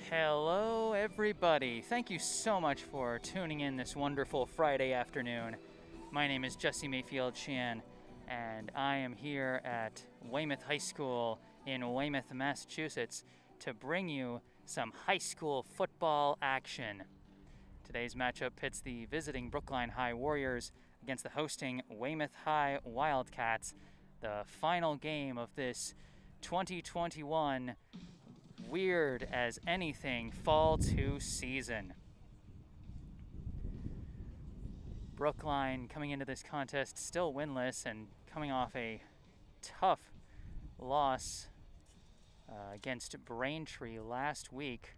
Hello, everybody. Thank you so much for tuning in this wonderful Friday afternoon. My name is Jesse Mayfield-Sheehan, and I am here at Weymouth High School in Weymouth, Massachusetts, to bring you some high school football action. Today's matchup pits the visiting Brookline High Warriors against the hosting Weymouth High Wildcats, the final game of this 2021 weird as anything Fall 2 season. Brookline coming into this contest still winless and coming off a tough loss against Braintree last week.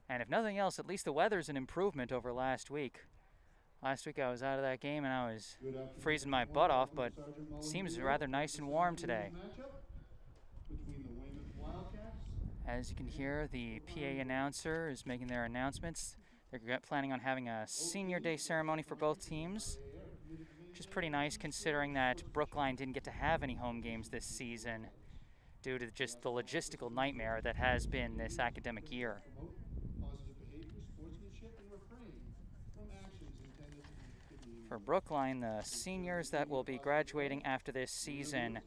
And if nothing else, at least the weather's an improvement over last week. Last week I was out of that game and I was freezing my butt off, but it seems rather nice and warm today. As you can hear, the PA announcer is making their announcements. They're planning on having a senior day ceremony for both teams, which is pretty nice considering that Brookline didn't get to have any home games this season due to just the logistical nightmare that has been this academic year. For Brookline, the seniors that will be graduating after this season,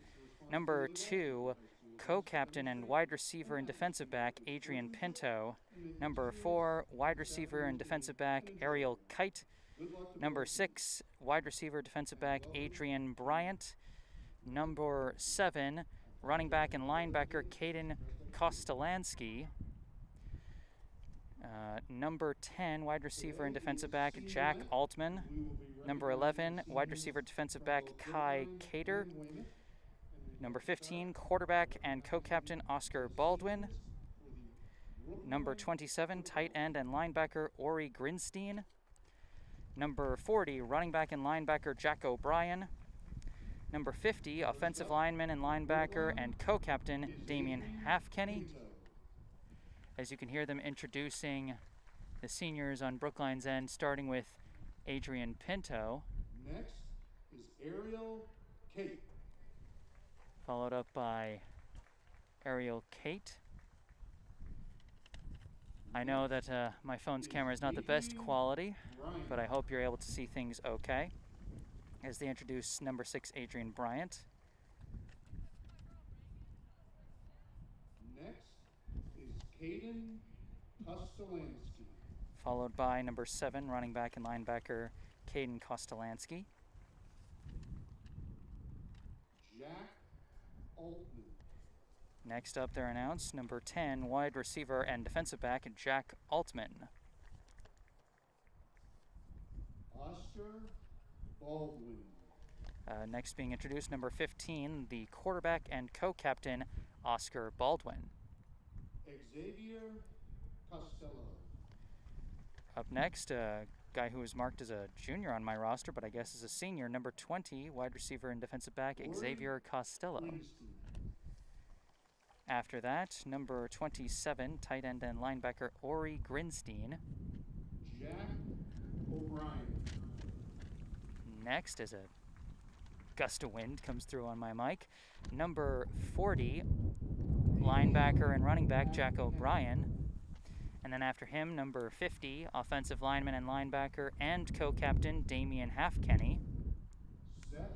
number 2, co-captain and wide receiver and defensive back Adrian Pinto, number 4, wide receiver and defensive back Ariel Kite, number 6, wide receiver defensive back Adrian Bryant, number 7, running back and linebacker Caden Kostelansky, number 10, wide receiver and defensive back Jack Altman, number 11, wide receiver defensive back Kai Cater, number 15, quarterback and co-captain Oscar Baldwin, number 27, tight end and linebacker Ori Grinstein, number 40, running back and linebacker Jack O'Brien, number 50, offensive lineman and linebacker and co-captain Damian Halfkenny. As you can hear them introducing the seniors on Brookline's end, starting with Adrian Pinto. Next is Ariel Kate, followed up by Ariel Kate. I know that my phone's camera is not the best quality, but I hope you're able to see things okay. As they introduce number 6, Adrian Bryant. Next is Caden Kostelansky, followed by number 7, running back and linebacker Caden Kostelansky. Jack Altman. Next up, they're announced number 10, wide receiver and defensive back Jack Altman. Oscar Baldwin. Next being introduced, number 15, the quarterback and co-captain Oscar Baldwin. Xavier Costello. Up next, a guy who is marked as a junior on my roster, but I guess is a senior, number 20, wide receiver and defensive back Xavier Costello. After that, number 27, tight end and linebacker Ori Grinstein. Jack O'Brien. Next, as a gust of wind comes through on my mic, number 40, linebacker and running back Jack O'Brien. And then after him, number 50, offensive lineman and linebacker and co-captain Damian Halfkenny. Seth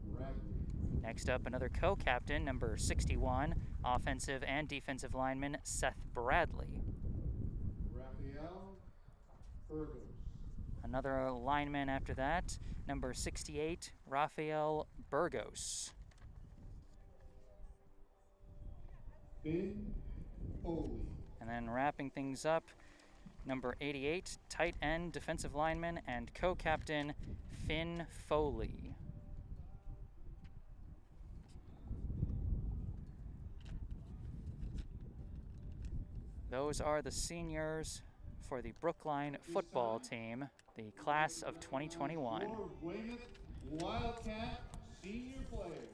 Bradley. Next up, another co-captain, number 61, offensive and defensive lineman Seth Bradley. Raphael Burgos. Another lineman after that, number 68, Raphael Burgos. Finn Foley. And then wrapping things up, number 88, tight end, defensive lineman, and co-captain Finn Foley. Those are the seniors for the Brookline football team, the class of 2021. Weymouth Wildcat senior players.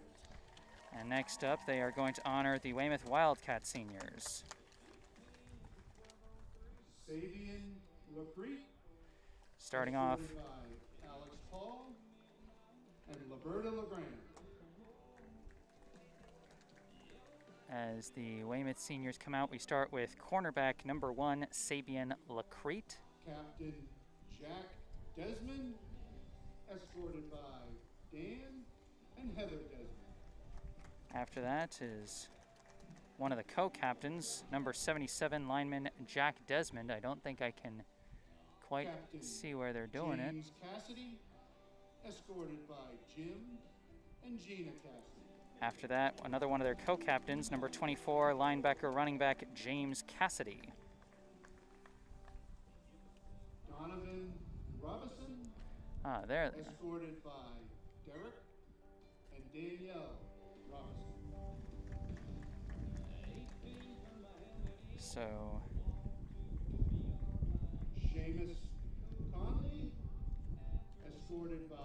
And next up, they are going to honor the Weymouth Wildcat seniors. Savian LaCrete. Starting off, By Alex Paul and Liberta LeGrand. As the Weymouth seniors come out, we start with cornerback number 1, Sabian Lacrete. Captain Jack Desmond, escorted by Dan and Heather Desmond. After that is one of the co-captains, number 77, lineman Jack Desmond. I don't think I can quite see where they're doing it. James Cassidy, escorted by Jim and Gina Cassidy. After that, another one of their co-captains, number 24, linebacker, running back James Cassidy. Donovan Robinson, There. escorted by Derek and Danielle Robinson. So, Seamus Conley, escorted by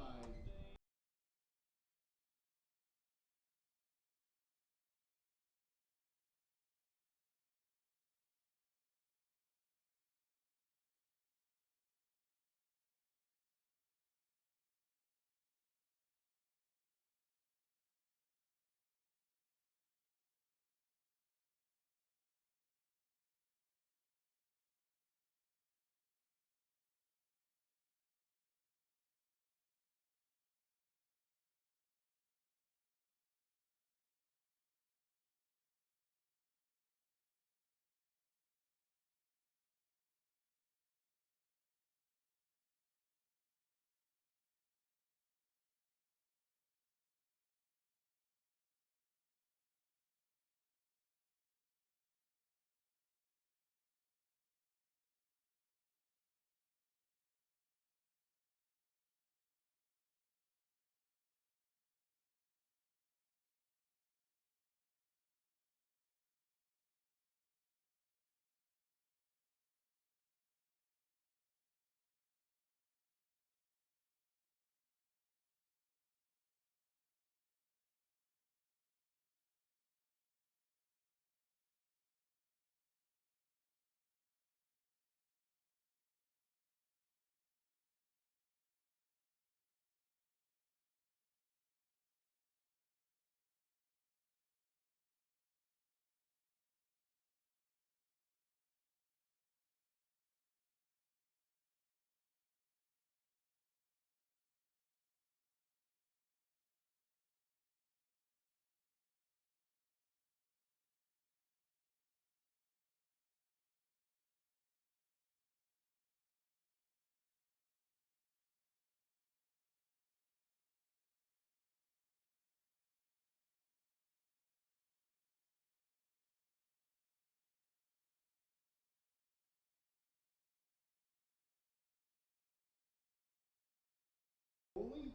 Foley,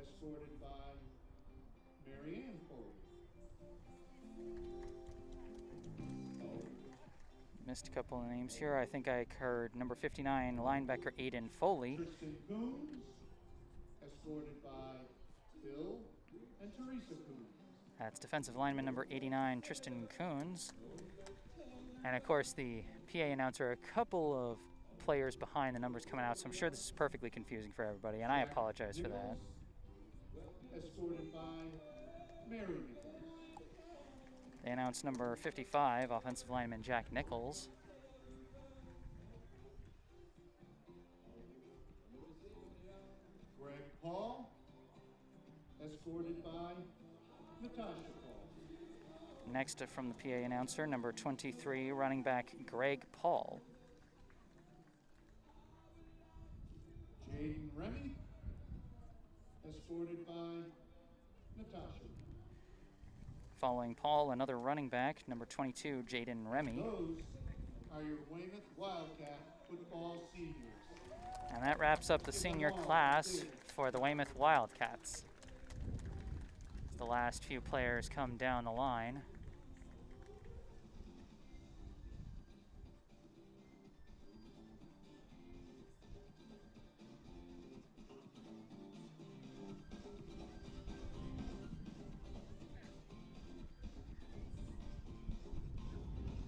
escorted by Marianne Foley. missed a couple of names here. I think I heard number 59, linebacker Aiden Foley. Tristan Coons, escorted by Bill and Teresa Coons. That's defensive lineman number 89, Tristan Coons. And of course, the PA announcer, a couple of players behind the numbers coming out, so I'm sure this is perfectly confusing for everybody, and I apologize for that. Escorted by Mary Nichols. They announced number 55, offensive lineman Jack Nichols. Greg Paul, escorted by Natasha Paul. Next from the PA announcer, number 23, running back Greg Paul. Jaden Remy, escorted by Natasha. Following Paul, another running back, number 22, Jaden Remy. Those are your Weymouth Wildcat football seniors. And that wraps up the senior class for the Weymouth Wildcats. As the last few players come down the line.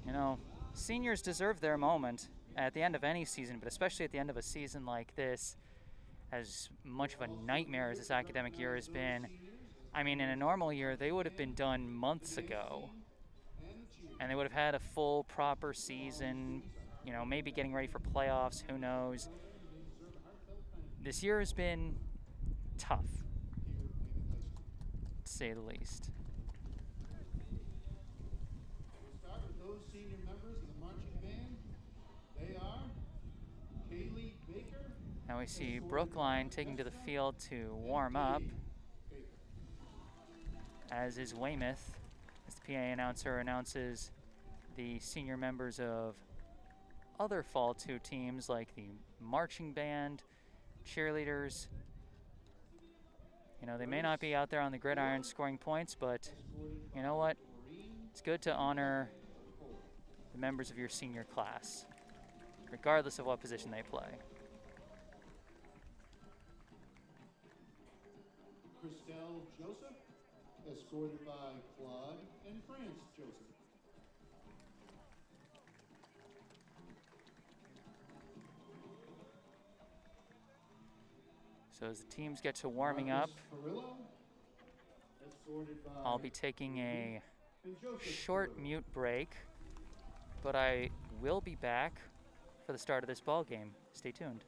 You know, seniors deserve their moment at the end of any season, but especially at the end of a season like this, as much of a nightmare as this academic year has been. I mean, in a normal year, they would have been done months ago, and they would have had a full, proper season, you know, maybe getting ready for playoffs, who knows. This year has been tough, to say the least. We'll start with those senior members of the marching band. They are Kaylee Baker. Now we see Brookline taking to the field to warm up, as is Weymouth, as the PA announcer announces the senior members of other Fall 2 teams like the marching band, cheerleaders. You know, they may not be out there on the gridiron scoring points, but you know what? It's good to honor the members of your senior class, regardless of what position they play. Christelle Joseph, escorted by Claude and France Joseph. So as the teams get to warming up, Carrillo, escorted by I'll be taking a and Joseph short Carrillo. mute break, but I will be back for the start of this ball game. Stay tuned.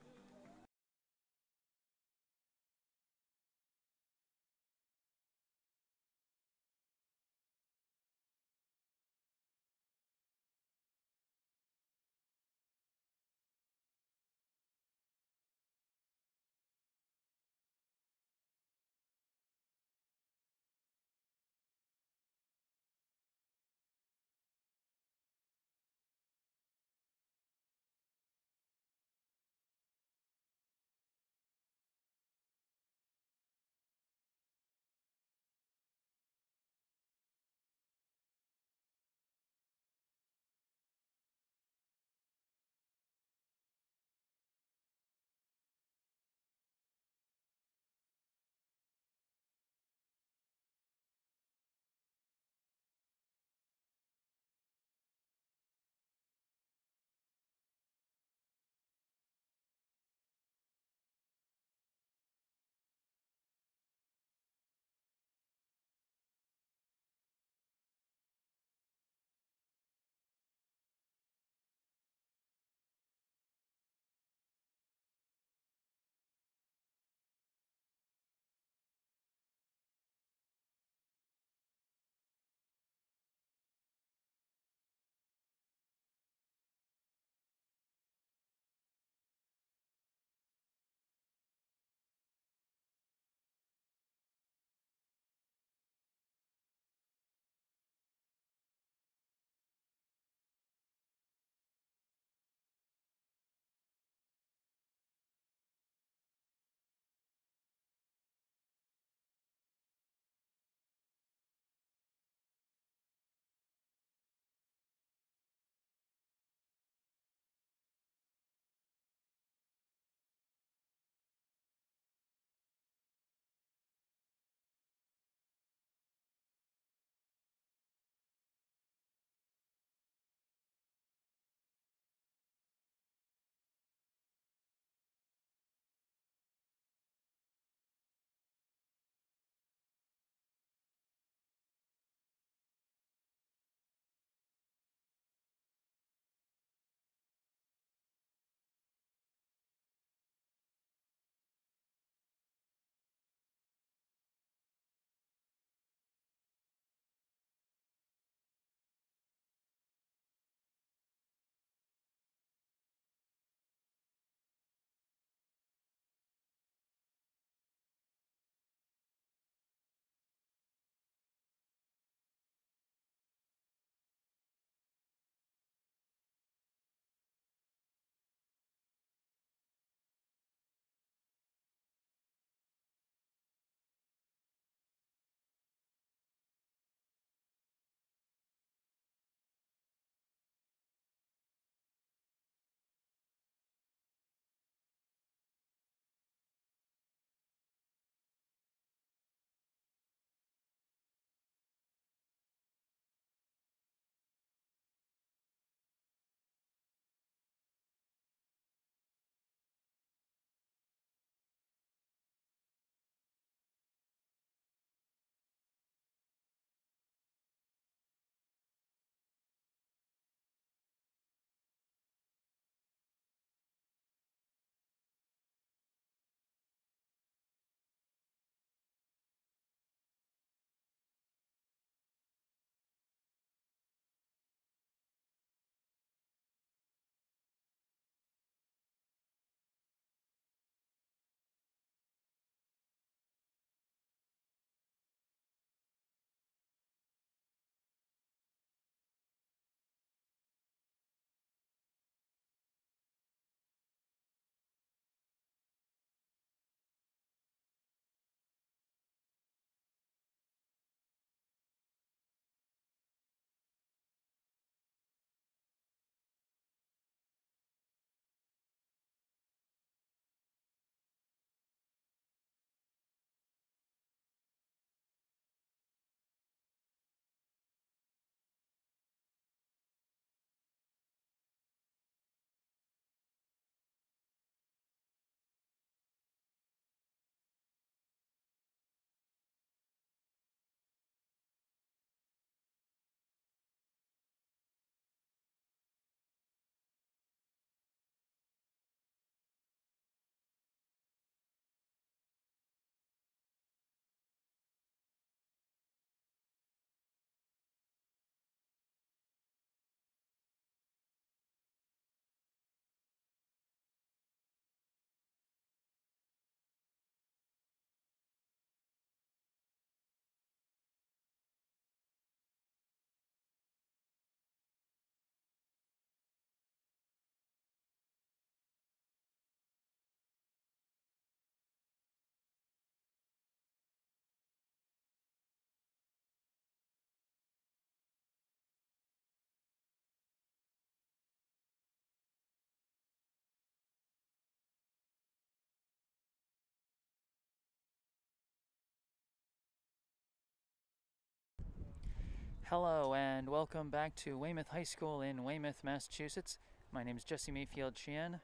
Hello and welcome back to Weymouth High School in Weymouth, Massachusetts. My name is Jesse Mayfield-Sheehan,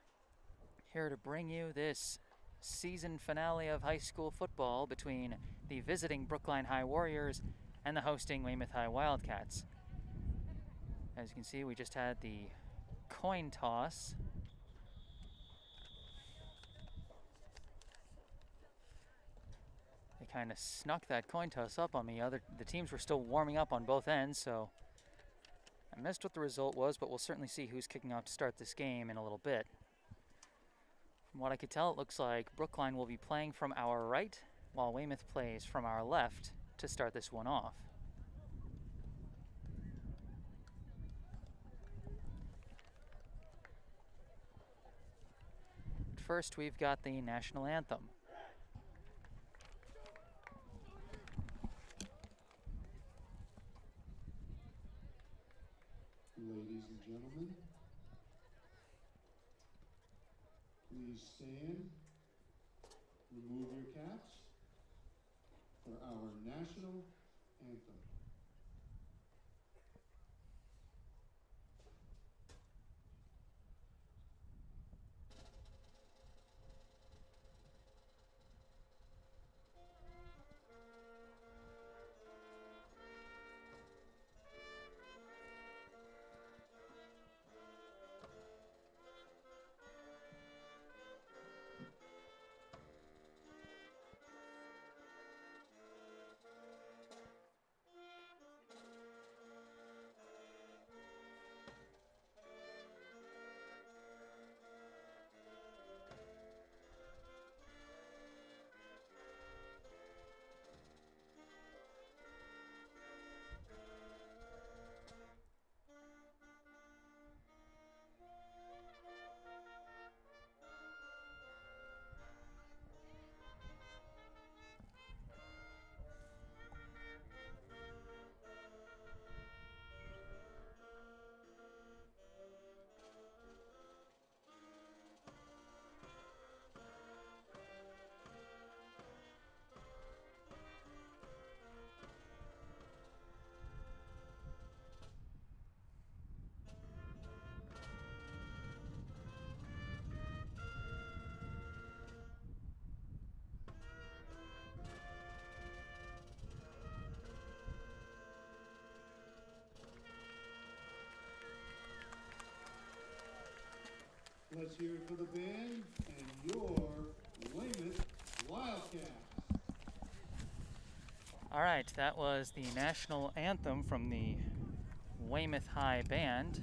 here to bring you this season finale of high school football between the visiting Brookline High Warriors and the hosting Weymouth High Wildcats. As you can see, we just had the coin toss. They kind of snuck that coin toss up on me. The teams were still warming up on both ends, so I missed what the result was, but we'll certainly see who's kicking off to start this game in a little bit. From what I could tell, it looks like Brookline will be playing from our right, while Weymouth plays from our left to start this one off. First, we've got the national anthem. Ladies and gentlemen, please stand, remove your caps for our national anthem. Let's hear it for the band and your Weymouth Wildcats. All right, that was the national anthem from the Weymouth High Band.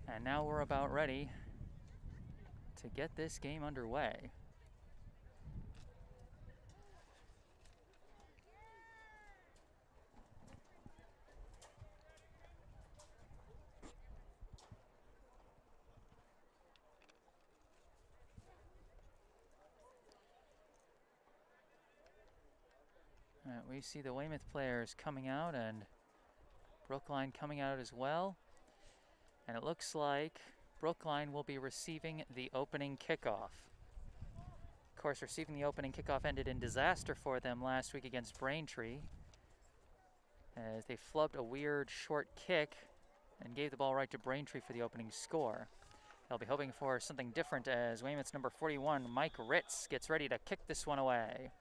And now we're about ready to get this game underway. We see the Weymouth players coming out and Brookline coming out as well. And it looks like Brookline will be receiving the opening kickoff. Of course, receiving the opening kickoff ended in disaster for them last week against Braintree, as they flubbed a weird short kick and gave the ball right to Braintree for the opening score. They'll be hoping for something different as Weymouth's number 41, Mike Ritz, gets ready to kick this one away.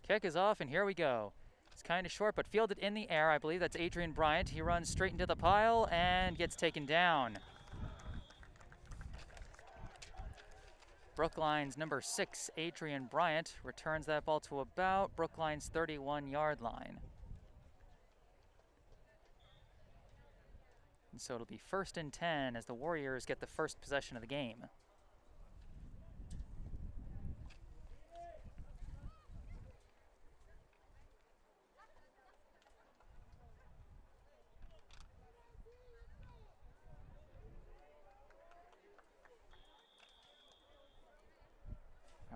Kick is off, and here we go. It's kind of short, but fielded in the air. I believe that's Adrian Bryant. He runs straight into the pile and gets taken down. Brookline's number 6, Adrian Bryant, returns that ball to about Brookline's 31-yard line. And so it'll be 1st and 10 as the Warriors get the first possession of the game.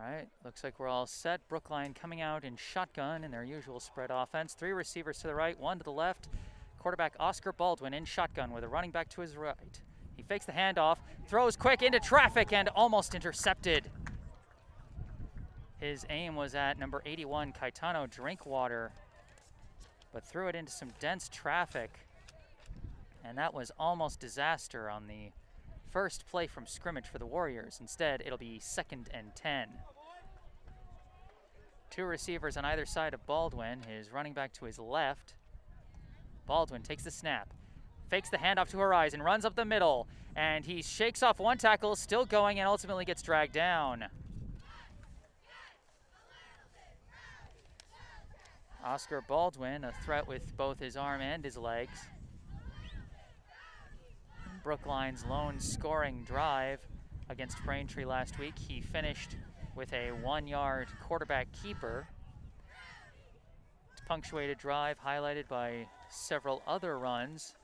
All right, looks like we're all set. Brookline coming out in shotgun in their usual spread offense. 3 receivers to the right, 1 to the left. Quarterback Oscar Baldwin in shotgun with a running back to his right. He fakes the handoff, throws quick into traffic, and almost intercepted. His aim was at number 81, Caetano Drinkwater, but threw it into some dense traffic. And that was almost disaster on the first play from scrimmage for the Warriors. Instead, it'll be 2nd and 10. 2 receivers on either side of Baldwin. His running back to his left. Baldwin takes the snap, fakes the handoff to Horizon, runs up the middle, and he shakes off one tackle, still going, and ultimately gets dragged down. Oscar Baldwin, a threat with both his arm and his legs. Brookline's lone scoring drive against Braintree last week, he finished with a 1-yard quarterback keeper. It's a punctuated drive highlighted by several other runs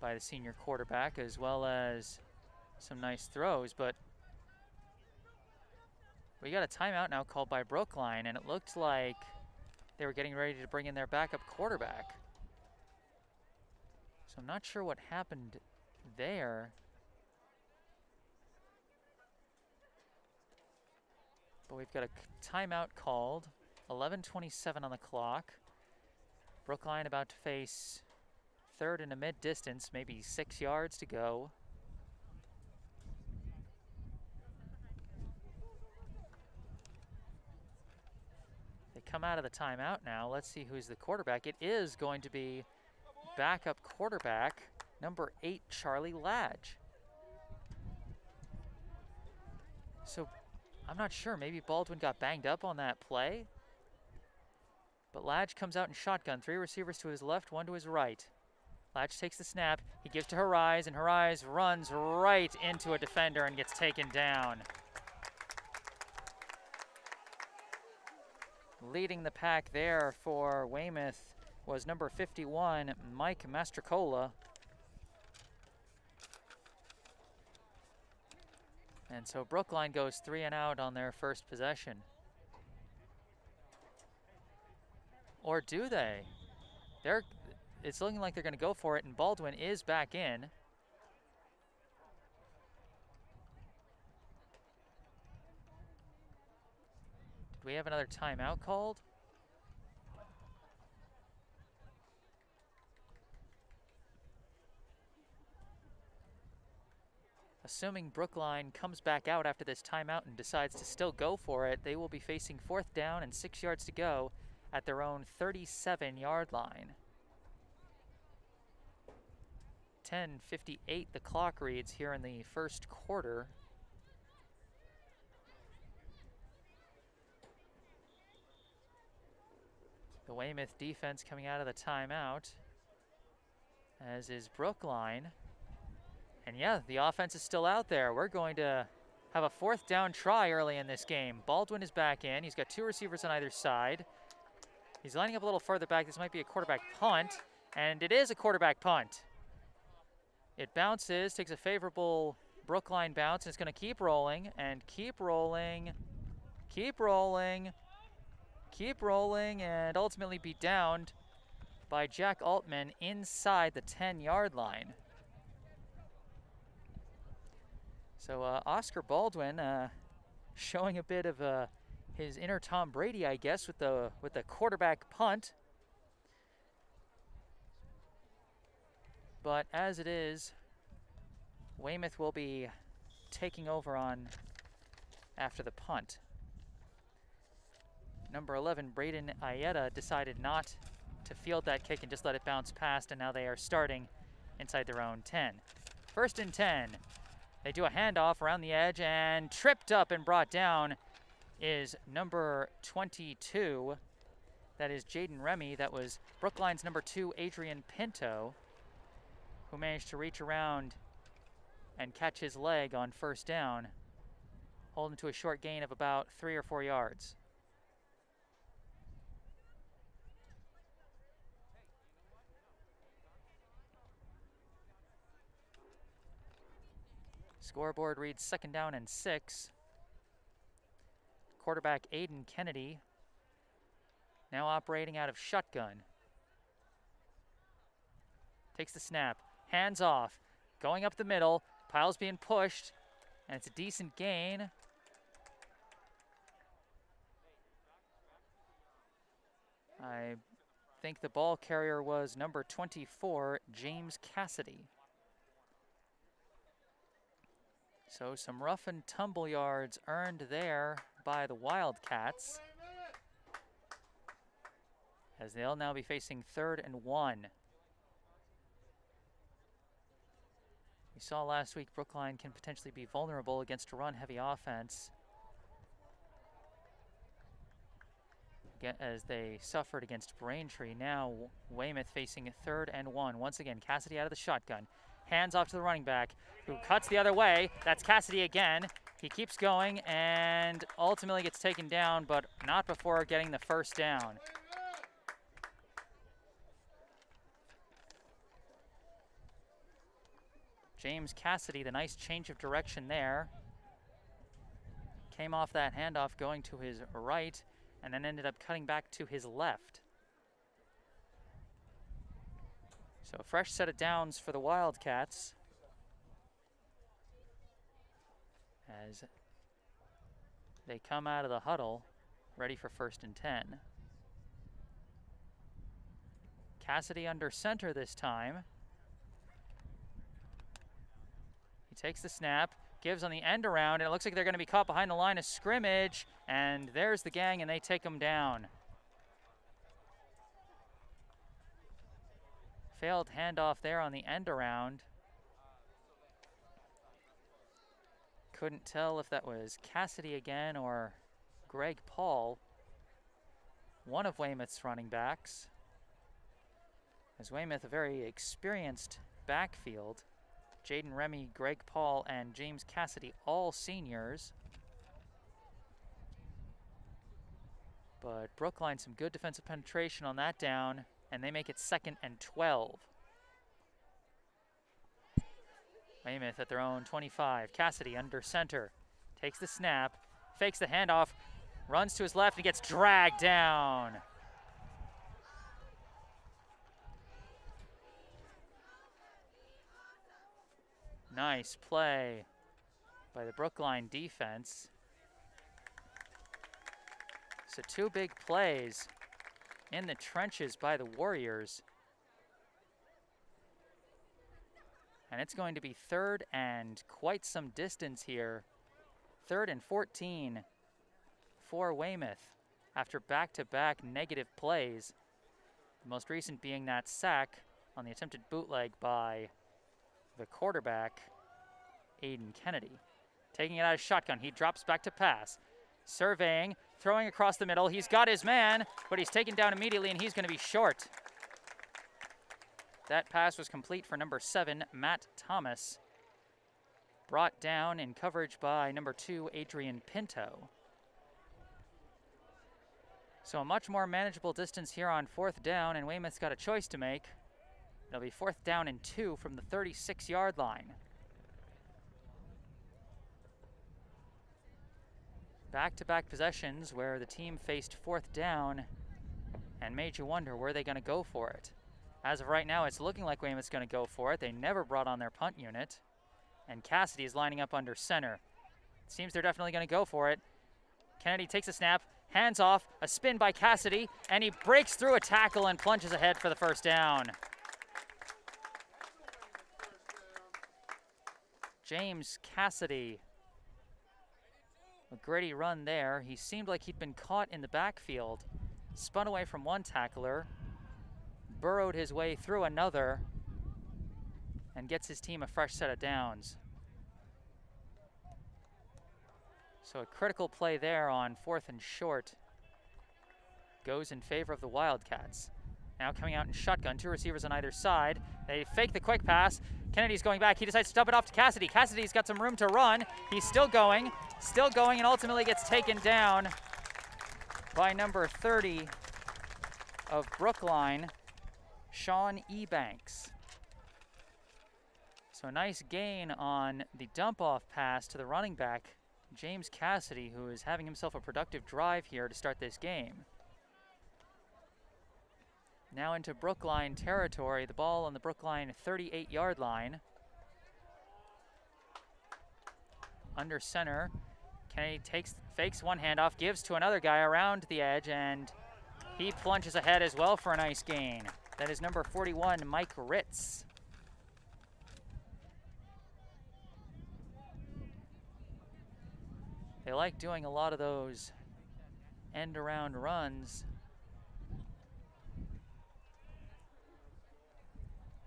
by the senior quarterback, as well as some nice throws, but we got a timeout now called by Brookline, and it looked like they were getting ready to bring in their backup quarterback. So I'm not sure what happened there. But we've got a timeout called, 11:27 on the clock. Brookline about to face 3rd and a mid-distance, maybe 6 yards to go. They come out of the timeout now. Let's see who's the quarterback. It is going to be backup quarterback, number 8, Charlie Ladge. So I'm not sure, maybe Baldwin got banged up on that play. But Ladge comes out in shotgun, 3 receivers to his left, 1 to his right. Ladge takes the snap, he gives to Horizon, and Horizon runs right into a defender and gets taken down. Leading the pack there for Weymouth was number 51, Mike Mastrocola. And so Brookline goes 3 and out on their first possession. Or do they? It's looking like they're going to go for it, and Baldwin is back in. Did we have another timeout called? Assuming Brookline comes back out after this timeout and decides to still go for it, they will be facing 4th down and 6 yards to go at their own 37-yard line. 10:58 the clock reads here in the first quarter. The Weymouth defense coming out of the timeout, as is Brookline. And yeah, the offense is still out there. We're going to have a 4th down try early in this game. Baldwin is back in. He's got 2 receivers on either side. He's lining up a little further back. This might be a quarterback punt, and it is a quarterback punt. It bounces, takes a favorable Brookline bounce, and it's going to keep rolling, and keep rolling, keep rolling, keep rolling, and ultimately be downed by Jack Altman inside the 10-yard line. So Oscar Baldwin showing a bit of his inner Tom Brady, I guess, with the quarterback punt. But as it is, Weymouth will be taking over on after the punt. Number 11, Braden Ayeta, decided not to field that kick and just let it bounce past, and now they are starting inside their own 10. 1st and 10. They do a handoff around the edge, and tripped up and brought down is number 22. That is Jaden Remy. That was Brookline's number 2, Adrian Pinto, who managed to reach around and catch his leg on 1st down, holding to a short gain of about 3 or 4 yards. Scoreboard reads 2nd down and 6. Quarterback Aiden Kennedy now operating out of shotgun. Takes the snap, hands off, going up the middle, Pyle's being pushed, and it's a decent gain. I think the ball carrier was number 24, James Cassidy. So some rough and tumble yards earned there by the Wildcats, as they'll now be facing 3rd and 1. We saw last week Brookline can potentially be vulnerable against a run-heavy offense, as they suffered against Braintree. Now Weymouth facing a 3rd and 1. Once again, Cassidy out of the shotgun. Hands off to the running back, who cuts the other way. That's Cassidy again. He keeps going and ultimately gets taken down, but not before getting the first down. James Cassidy, the nice change of direction there. Came off that handoff going to his right and then ended up cutting back to his left. So a fresh set of downs for the Wildcats, as they come out of the huddle ready for 1st and 10. Cassidy under center this time. He takes the snap, gives on the end around, and it looks like they're going to be caught behind the line of scrimmage, and there's the gang, and they take him down. Failed handoff there on the end around. Couldn't tell if that was Cassidy again or Greg Paul, one of Weymouth's running backs. As Weymouth, a very experienced backfield. Jaden Remy, Greg Paul, and James Cassidy, all seniors. But Brookline, some good defensive penetration on that down, and they make it 2nd and 12. Weymouth at their own 25. Cassidy under center, takes the snap, fakes the handoff, runs to his left, and gets dragged down. Nice play by the Brookline defense. So 2 big plays in the trenches by the Warriors. And it's going to be 3rd and quite some distance here. 3rd and 14 for Weymouth after back-to-back negative plays. The most recent being that sack on the attempted bootleg by the quarterback, Aiden Kennedy. Taking it out of shotgun, he drops back to pass. Surveying, throwing across the middle. He's got his man, but he's taken down immediately, and he's going to be short. That pass was complete for number 7, Matt Thomas. Brought down in coverage by number 2, Adrian Pinto. So a much more manageable distance here on 4th down, and Weymouth's got a choice to make. It'll be 4th down and 2 from the 36-yard line. Back-to-back possessions where the team faced 4th down and made you wonder, were they going to go for it? As of right now, it's looking like Weymouth's going to go for it. They never brought on their punt unit, and Cassidy is lining up under center. It seems they're definitely going to go for it. Kennedy takes a snap, hands off, a spin by Cassidy, and he breaks through a tackle and plunges ahead for the 1st down. James Cassidy, a gritty run there. He seemed like he'd been caught in the backfield, spun away from one tackler, burrowed his way through another, and gets his team a fresh set of downs. So a critical play there on 4th and short goes in favor of the Wildcats. Now coming out in shotgun, 2 receivers on either side. They fake the quick pass. Kennedy's going back. He decides to dump it off to Cassidy. Cassidy's got some room to run. He's still going, and ultimately gets taken down by number 30 of Brookline, Sean Ebanks. So a nice gain on the dump-off pass to the running back, James Cassidy, who is having himself a productive drive here to start this game. Now into Brookline territory, the ball on the Brookline 38-yard line. Under center, Kennedy fakes one handoff, gives to another guy around the edge, and He plunges ahead as well for a nice gain. That is number 41, Mike Ritz. They like doing a lot of those end-around runs.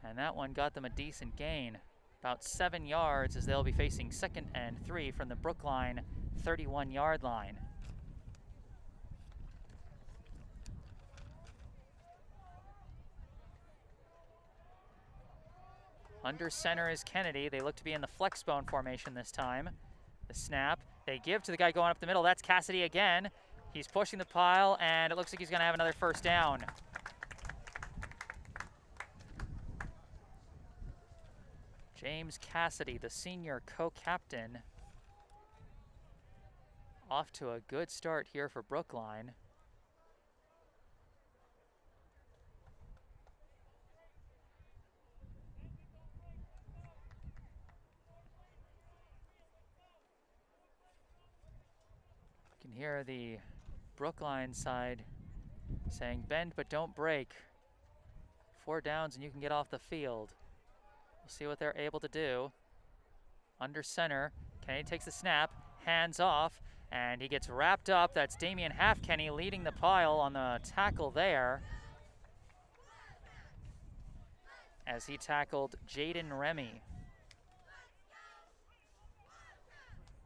And that one got them a decent gain. About 7 yards as they'll be facing 2nd and 3 from the Brookline 31-yard line. Under center is Kennedy. They look to be in the flex bone formation this time. The snap, they give to the guy going up the middle. That's Cassidy again. He's pushing the pile, and it looks like he's going to have another first down. James Cassidy, the senior co-captain, off to a good start here for Brookline. You can hear the Brookline side saying, "Bend but don't break. 4 downs and you can get off the field." We'll see what they're able to do. Under center, Kennedy takes the snap, hands off, and he gets wrapped up. That's Damian Halfkenny leading the pile on the tackle there, as he tackled Jaden Remy.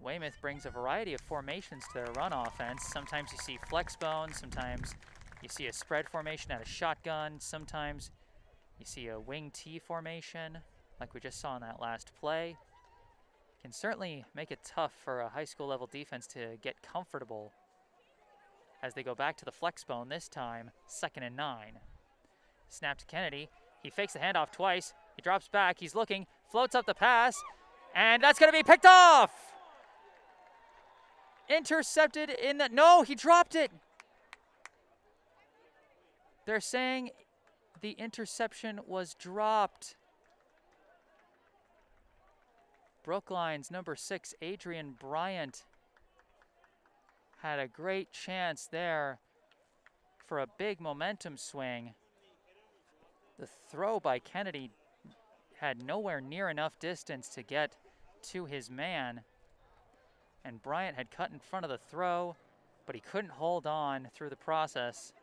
Weymouth brings a variety of formations to their run offense. Sometimes you see flex bone, sometimes you see a spread formation out of shotgun, sometimes you see a wing T formation, like we just saw in that last play. Can certainly make it tough for a high school level defense to get comfortable as they go back to the flex bone, this time 2nd and 9. Snap to Kennedy. He fakes the handoff twice. He drops back. He's looking, floats up the pass, and that's going to be picked off. Intercepted in the, no, he dropped it. They're saying the interception was dropped. Brookline's number 6, Adrian Bryant, had a great chance there for a big momentum swing. The throw by Kennedy had nowhere near enough distance to get to his man, and Bryant had cut in front of the throw, but he couldn't hold on through the process,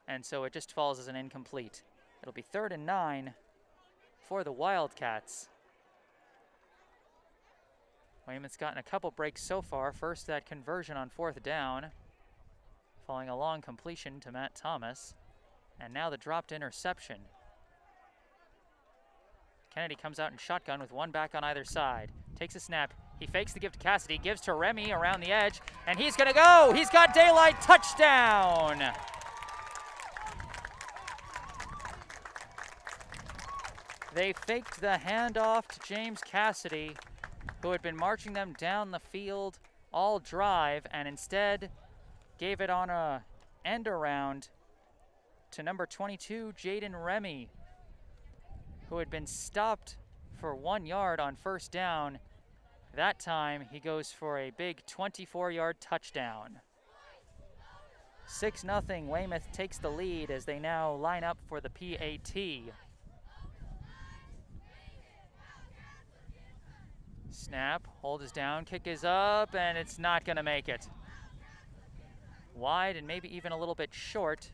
and so it just falls as an incomplete. It'll be 3rd and 9 for the Wildcats. Weymouth's gotten a couple breaks so far. First, that conversion on 4th down, following a long completion to Matt Thomas, and now the dropped interception. Kennedy comes out in shotgun with one back on either side. Takes a snap. He fakes the give to Cassidy, gives to Remy around the edge, and he's going to go. He's got daylight, touchdown. They faked the handoff to James Cassidy, who had been marching them down the field all drive, and instead gave it on a end around to number 22, Jaden Remy, who had been stopped for 1 yard on 1st down. That time he goes for a big 24-yard touchdown. 6-0, Weymouth takes the lead as they now line up for the PAT. Snap, hold is down, kick is up, and it's not going to make it. Wide and maybe even a little bit short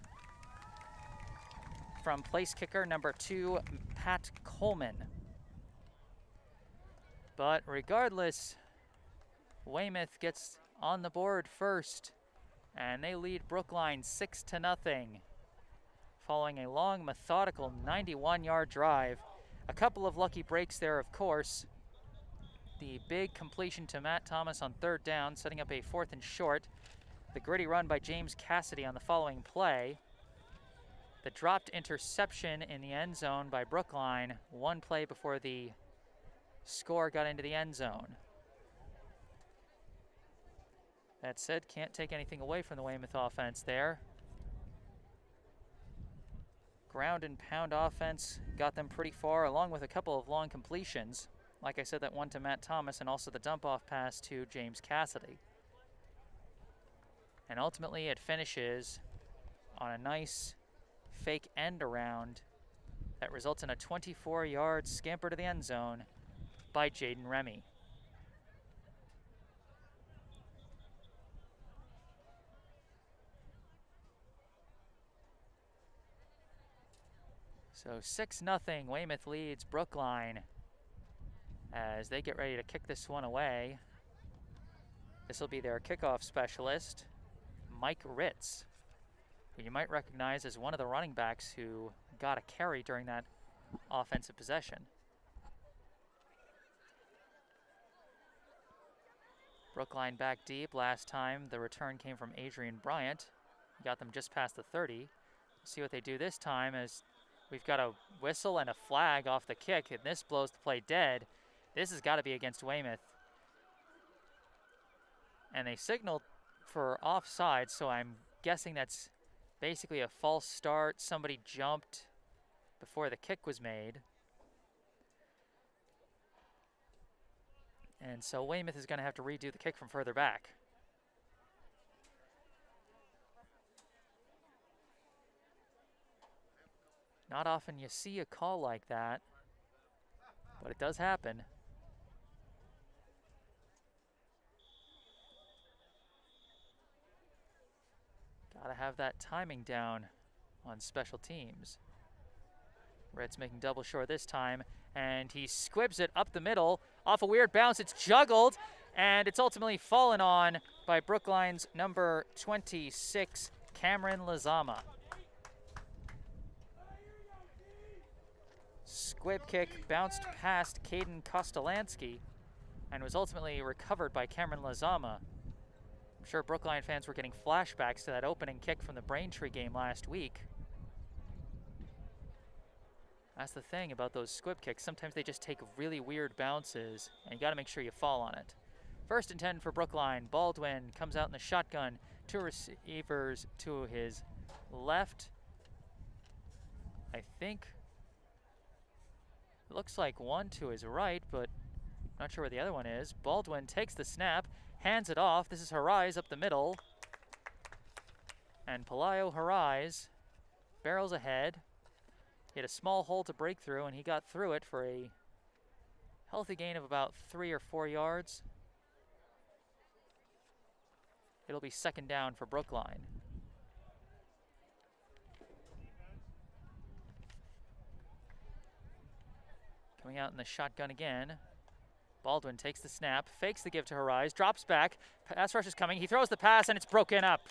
from place kicker number 2, Pat Coleman. But regardless, Weymouth gets on the board first, and they lead Brookline 6-0, following a long, methodical 91-yard drive. A couple of lucky breaks there, of course. The big completion to Matt Thomas on 3rd down, setting up a 4th and short. The gritty run by James Cassidy on the following play. The dropped interception in the end zone by Brookline, one play before the score got into the end zone. That said, can't take anything away from the Weymouth offense there. Ground and pound offense got them pretty far, along with a couple of long completions. Like I said, that one to Matt Thomas, and also the dump-off pass to James Cassidy. And ultimately it finishes on a nice fake end around that results in a 24-yard scamper to the end zone by Jaden Remy. So 6-0, Weymouth leads Brookline as they get ready to kick this one away. This will be their kickoff specialist, Mike Ritz, who you might recognize as one of the running backs who got a carry during that offensive possession. Brookline back deep. Last time the return came from Adrian Bryant. He got them just past the 30. See what they do this time as we've got a whistle and a flag off the kick, and this blows the play dead. This has got to be against Weymouth. And they signaled for offside, so I'm guessing that's basically a false start. Somebody jumped before the kick was made. And so Weymouth is going to have to redo the kick from further back. Not often you see a call like that, but it does happen. Gotta have that timing down on special teams. Red's making double short this time, and he squibs it up the middle. Off a weird bounce, it's juggled, and it's ultimately fallen on by Brookline's number 26, Cameron Lazama. Squib kick bounced past Caden Kostolansky and was ultimately recovered by Cameron Lazama. I'm sure Brookline fans were getting flashbacks to that opening kick from the Braintree game last week. That's the thing about those squib kicks. Sometimes they just take really weird bounces, and you got to make sure you fall on it. 1st and 10 for Brookline. Baldwin comes out in the shotgun. 2 receivers to his left. I think it looks like 1 to his right, but not sure where the other one is. Baldwin takes the snap, hands it off. This is Harais up the middle. And Pelayo Harais barrels ahead. He had a small hole to break through, and he got through it for a healthy gain of about 3 or 4 yards. It'll be 2nd down for Brookline. Coming out in the shotgun again. Baldwin takes the snap, fakes the give to Harais, drops back. Pass rush is coming. He throws the pass, and it's broken up.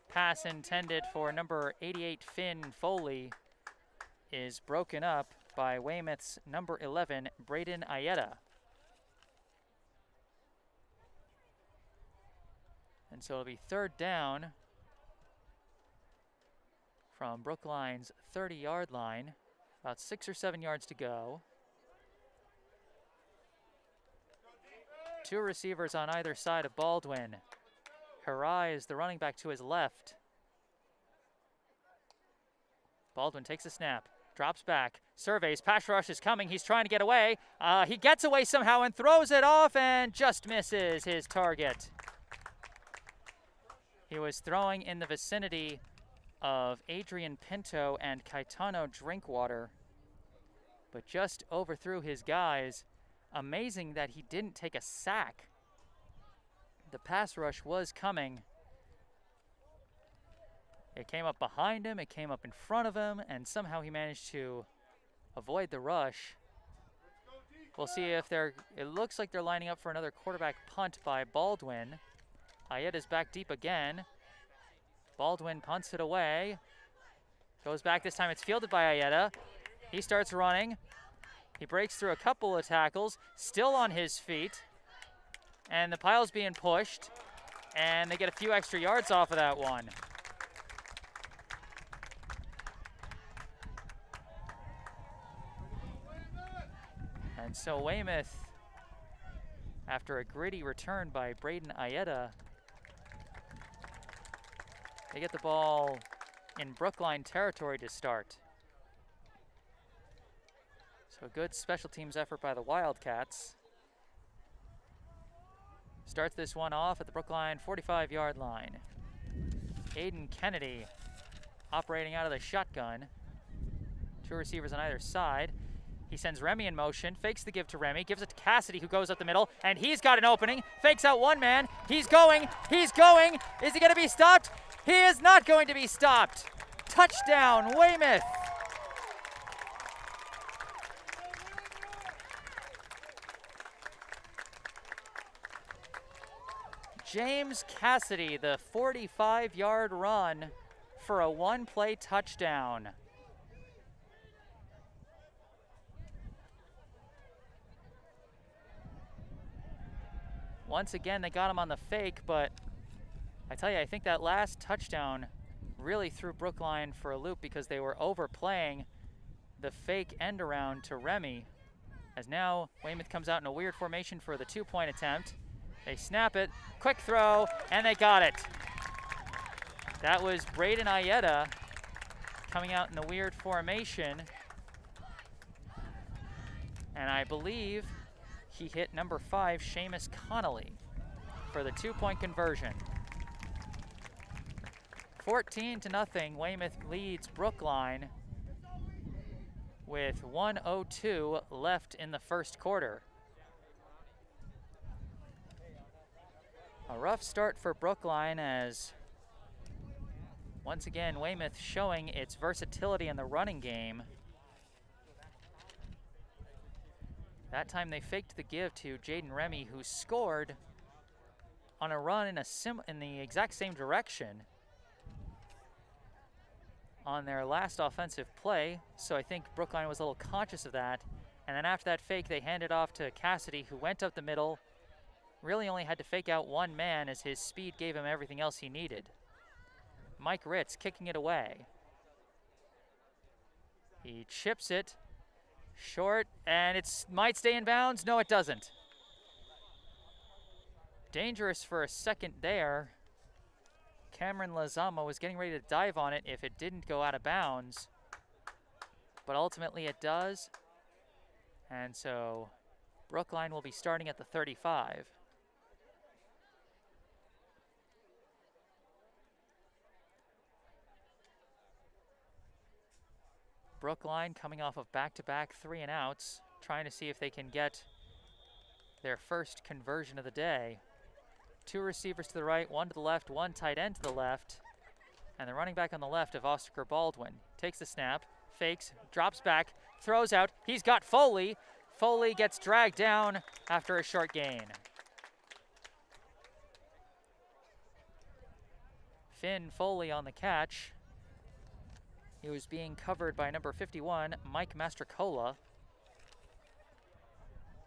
Pass intended for number 88, Finn Foley, is broken up by Weymouth's number 11, Braden Ayeta. And so it'll be 3rd down from Brookline's 30-yard line. About 6 or 7 yards to go. 2 receivers on either side of Baldwin. Harais, the running back to his left. Baldwin takes a snap, drops back, surveys, pass rush is coming, he's trying to get away. He gets away somehow and throws it off and just misses his target. He was throwing in the vicinity of Adrian Pinto and Caetano Drinkwater, but just overthrew his guys. Amazing that he didn't take a sack. The pass rush was coming. It came up behind him, it came up in front of him, and somehow he managed to avoid the rush. We'll see if it looks like they're lining up for another quarterback punt by Baldwin. Ayeta's back deep again. Baldwin punts it away. Goes back, this time it's fielded by Ayeta. He starts running. He breaks through a couple of tackles, still on his feet. And the pile's being pushed, and they get a few extra yards off of that one. And so Weymouth, after a gritty return by Braden Ayeta, they get the ball in Brookline territory to start. So good special teams effort by the Wildcats. Starts this one off at the Brookline 45-yard line. Aiden Kennedy operating out of the shotgun. 2 receivers on either side. He sends Remy in motion, fakes the give to Remy, gives it to Cassidy, who goes up the middle, and he's got an opening, fakes out one man, he's going, is he gonna be stopped? He is not going to be stopped. Touchdown, Weymouth. James Cassidy, the 45-yard run for a one-play touchdown. Once again, they got him on the fake, but I tell you, I think that last touchdown really threw Brookline for a loop because they were overplaying the fake end around to Remy. As now Weymouth comes out in a weird formation for the 2-point attempt. They snap it, quick throw, and they got it. That was Braden Ayeta coming out in the weird formation. And I believe he hit number 5, Seamus Connolly, for the 2-point conversion. 14-0, Weymouth leads Brookline with 1:02 left in the first quarter. A rough start for Brookline as, once again, Weymouth showing its versatility in the running game. That time they faked the give to Jaden Remy, who scored on a run in the exact same direction on their last offensive play. So I think Brookline was a little conscious of that. And then after that fake, they handed off to Cassidy, who went up the middle. Really only had to fake out one man as his speed gave him everything else he needed. Mike Ritz kicking it away. He chips it short, and it might stay in bounds. No, it doesn't. Dangerous for a second there. Cameron Lazama was getting ready to dive on it if it didn't go out of bounds, but ultimately it does. And so Brookline will be starting at the 35. Brookline coming off of back-to-back 3-and-outs, trying to see if they can get their first conversion of the day. 2 receivers to the right, 1 to the left, 1 tight end to the left. And the running back on the left of Oscar Baldwin takes the snap, fakes, drops back, throws out. He's got Foley. Foley gets dragged down after a short gain. Finn Foley on the catch. He was being covered by number 51, Mike Mastrocola,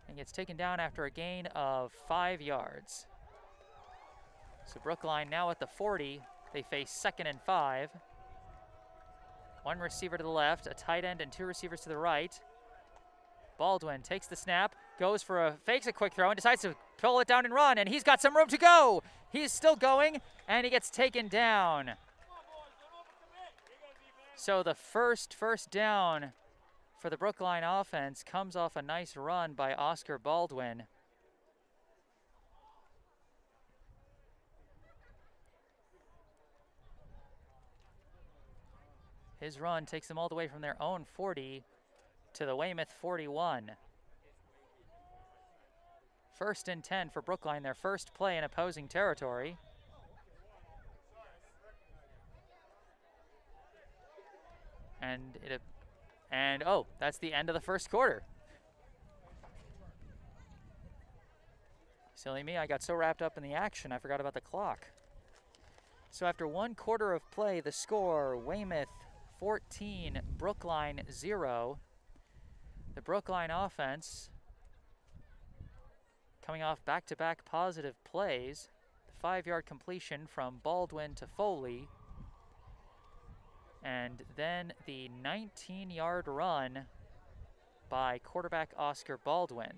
and gets taken down after a gain of 5 yards. So Brookline now at the 40. They face 2nd and 5. 1 receiver to the left, a tight end and 2 receivers to the right. Baldwin takes the snap, fakes a quick throw and decides to pull it down and run, and he's got some room to go. He's still going, and he gets taken down. So the first down for the Brookline offense comes off a nice run by Oscar Baldwin. His run takes them all the way from their own 40 to the Weymouth 41. 1st and 10 for Brookline, their first play in opposing territory. And oh, that's the end of the first quarter. Silly me, I got so wrapped up in the action, I forgot about the clock. So after 1 quarter of play, the score, Weymouth 14, Brookline 0. The Brookline offense coming off back-to-back positive plays. The 5-yard completion from Baldwin to Foley. And then the 19-yard run by quarterback Oscar Baldwin.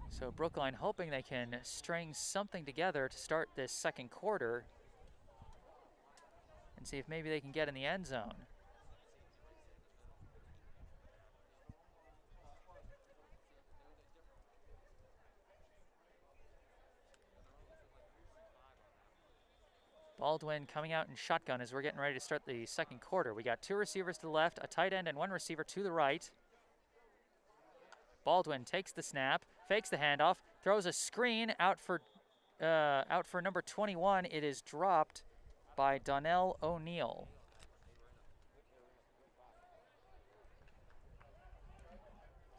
So Brookline hoping they can string something together to start this second quarter and see if maybe they can get in the end zone. Baldwin coming out in shotgun as we're getting ready to start the second quarter. We got 2 receivers to the left, a tight end, and 1 receiver to the right. Baldwin takes the snap, fakes the handoff, throws a screen out for number 21. It is dropped by Donnell O'Neill.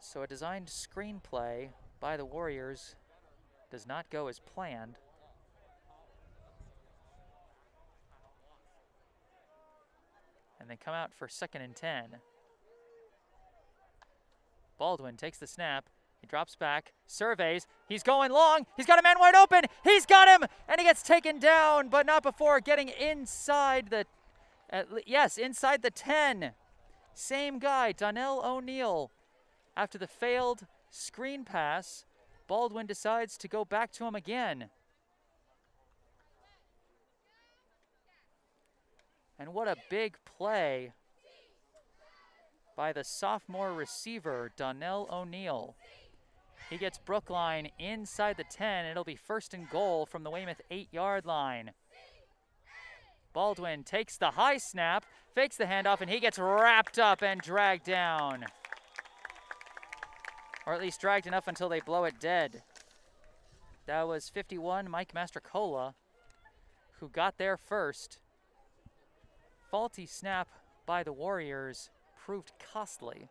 So a designed screenplay by the Warriors does not go as planned. And they come out for 2nd and 10. Baldwin takes the snap. He drops back, surveys. He's going long. He's got a man wide open. He's got him, and he gets taken down, but not before getting inside the, inside the 10. Same guy, Donnell O'Neill. After the failed screen pass, Baldwin decides to go back to him again. And what a big play by the sophomore receiver, Donnell O'Neill. He gets Brookline inside the 10. It'll be 1st and goal from the Weymouth 8-yard line. Baldwin takes the high snap, fakes the handoff, and he gets wrapped up and dragged down. Or at least dragged enough until they blow it dead. That was 51, Mike Mastrocola, who got there first. Faulty snap by the Warriors proved costly,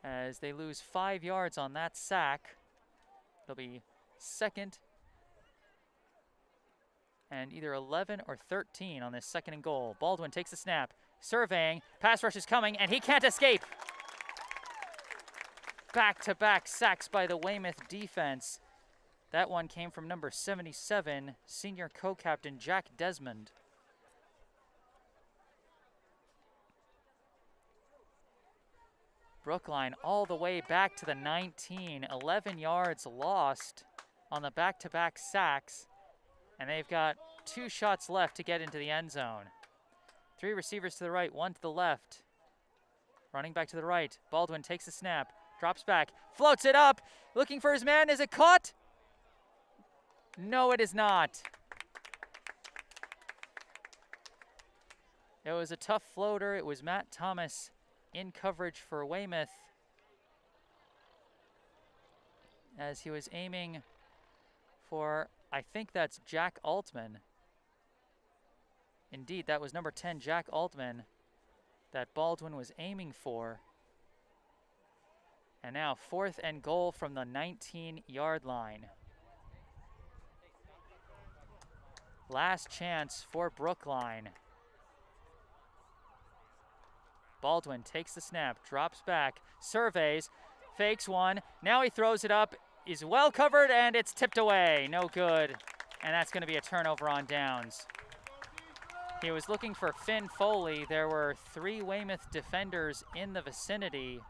as they lose 5 yards on that sack. It'll be 2nd and either 11 or 13 on this 2nd and goal. Baldwin takes the snap, surveying, pass rush is coming, and he can't escape. Back-to-back sacks by the Weymouth defense. That one came from number 77, senior co-captain Jack Desmond. Brookline all the way back to the 19, 11 yards lost on the back-to-back sacks, and they've got 2 shots left to get into the end zone. 3 receivers to the right, 1 to the left. Running back to the right, Baldwin takes the snap, drops back, floats it up, looking for his man. Is it caught? No, it is not. It was a tough floater. It was Matt Thomas in coverage for Weymouth, as he was aiming for, I think that's Jack Altman. Indeed, that was number 10, Jack Altman, that Baldwin was aiming for. And now 4th and goal from the 19-yard line. Last chance for Brookline. Baldwin takes the snap, drops back, surveys, fakes one. Now he throws it up, is well covered, and it's tipped away. No good. And that's going to be a turnover on downs. He was looking for Finn Foley. There were 3 Weymouth defenders in the vicinity.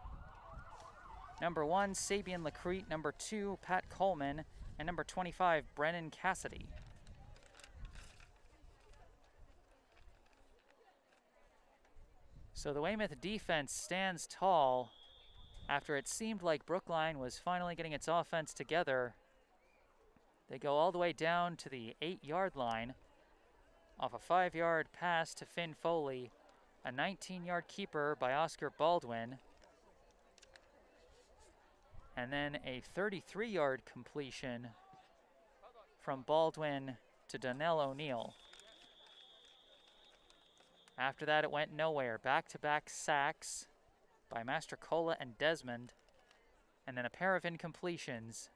Number 1, Sabian Lacrete. Number 2, Pat Coleman. And number 25, Brennan Cassidy. So the Weymouth defense stands tall after it seemed like Brookline was finally getting its offense together. They go all the way down to the 8-yard line off a 5-yard pass to Finn Foley, a 19-yard keeper by Oscar Baldwin, and then a 33-yard completion from Baldwin to Donnell O'Neill. After that, it went nowhere. Back-to-back sacks by Mastrocola and Desmond, and then a pair of incompletions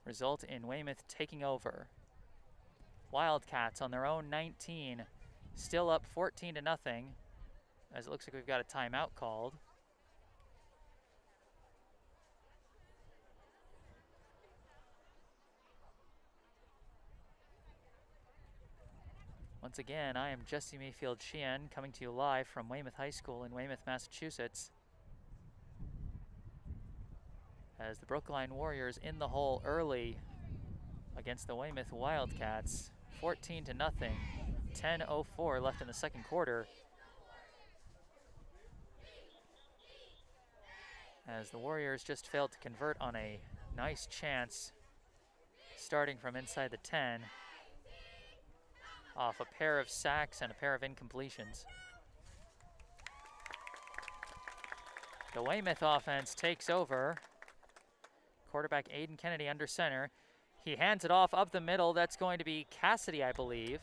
result in Weymouth taking over. Wildcats on their own 19, still up 14-0, as it looks like we've got a timeout called. Once again, I am Jesse Mayfield-Sheehan, coming to you live from Weymouth High School in Weymouth, Massachusetts, as the Brookline Warriors in the hole early against the Weymouth Wildcats, 14-0, 10:04 left in the second quarter, as the Warriors just failed to convert on a nice chance starting from inside the 10 off a pair of sacks and a pair of incompletions. The Weymouth offense takes over. Quarterback Aiden Kennedy under center. He hands it off up the middle. That's going to be Cassidy, I believe.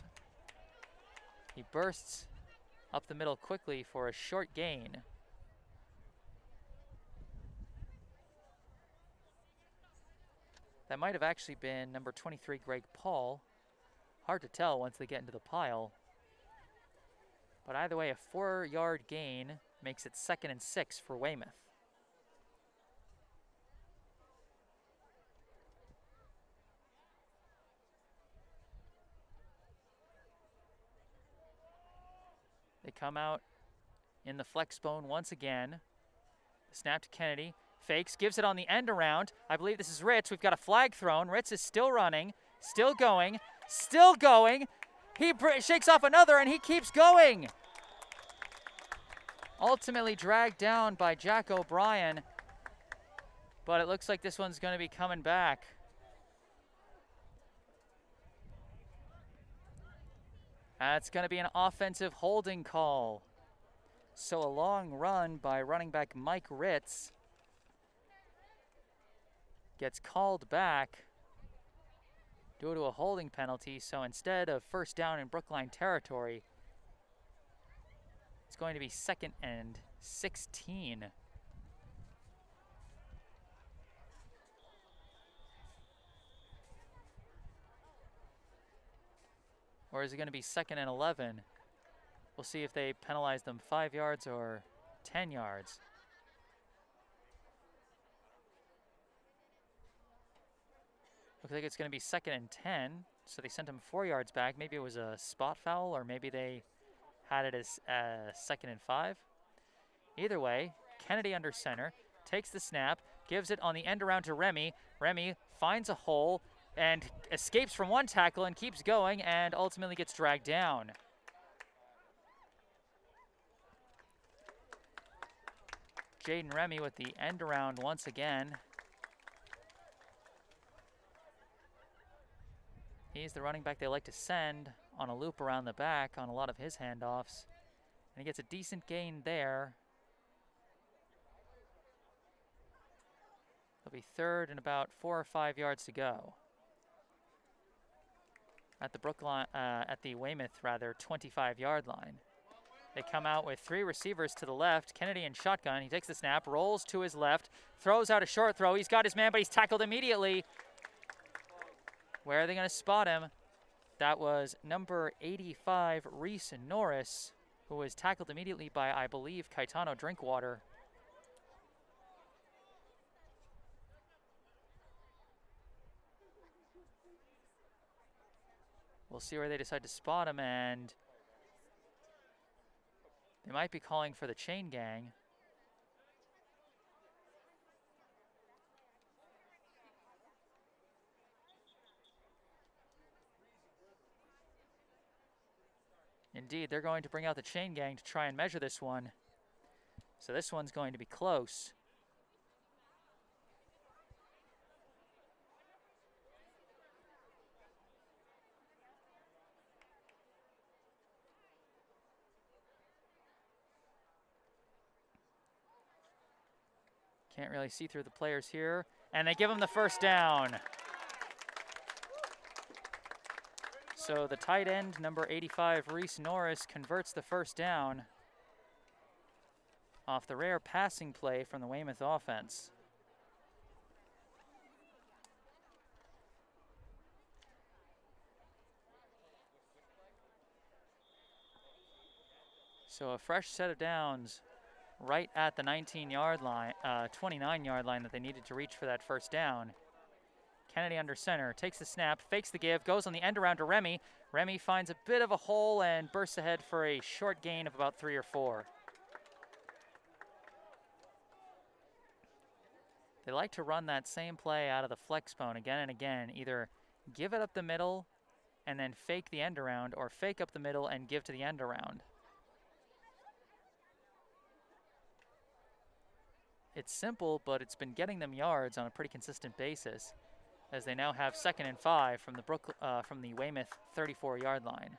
He bursts up the middle quickly for a short gain. That might have actually been number 23, Greg Paul. Hard to tell once they get into the pile. But either way, a 4-yard gain makes it 2nd and 6 for Weymouth. They come out in the flex bone once again. Snap to Kennedy. Fakes, gives it on the end around. I believe this is Ritz. We've got a flag thrown. Ritz is still running, still going, still going. He shakes off another and he keeps going. Ultimately dragged down by Jack O'Brien. But it looks like this one's going to be coming back. That's going to be an offensive holding call. So a long run by running back Mike Ritz gets called back due to a holding penalty. So instead of first down in Brookline territory, it's going to be 2nd and 16. Or is it going to be 2nd and 11? We'll see if they penalize them 5 yards or 10 yards. Looks like it's going to be 2nd and 10. So they sent him 4 yards back. Maybe it was a spot foul, or maybe they had it as 2nd and 5. Either way, Kennedy under center, takes the snap, gives it on the end around to Remy. Remy finds a hole and escapes from one tackle and keeps going and ultimately gets dragged down. Jaden Remy with the end around once again. He's the running back they like to send on a loop around the back on a lot of his handoffs. And he gets a decent gain there. It'll be 3rd and about 4 or 5 yards to go. At the Weymouth 25-yard line. They come out with 3 receivers to the left. Kennedy in shotgun. He takes the snap, rolls to his left, throws out a short throw. He's got his man, but he's tackled immediately. Where are they going to spot him? That was number 85, Reese Norris, who was tackled immediately by, I believe, Caetano Drinkwater. We'll see where they decide to spot him, and they might be calling for the chain gang. Indeed, they're going to bring out the chain gang to try and measure this one. So this one's going to be close. Can't really see through the players here. And they give him the first down. So the tight end, number 85, Reese Norris, converts the first down off the rare passing play from the Weymouth offense. So a fresh set of downs right at the 29-yard line that they needed to reach for that first down. Kennedy under center, takes the snap, fakes the give, goes on the end around to Remy. Remy finds a bit of a hole and bursts ahead for a short gain of about 3 or 4. They like to run that same play out of the flex bone again and again, either give it up the middle and then fake the end around, or fake up the middle and give to the end around. It's simple, but it's been getting them yards on a pretty consistent basis. as they now have 2nd and 5 from the Weymouth 34-yard line.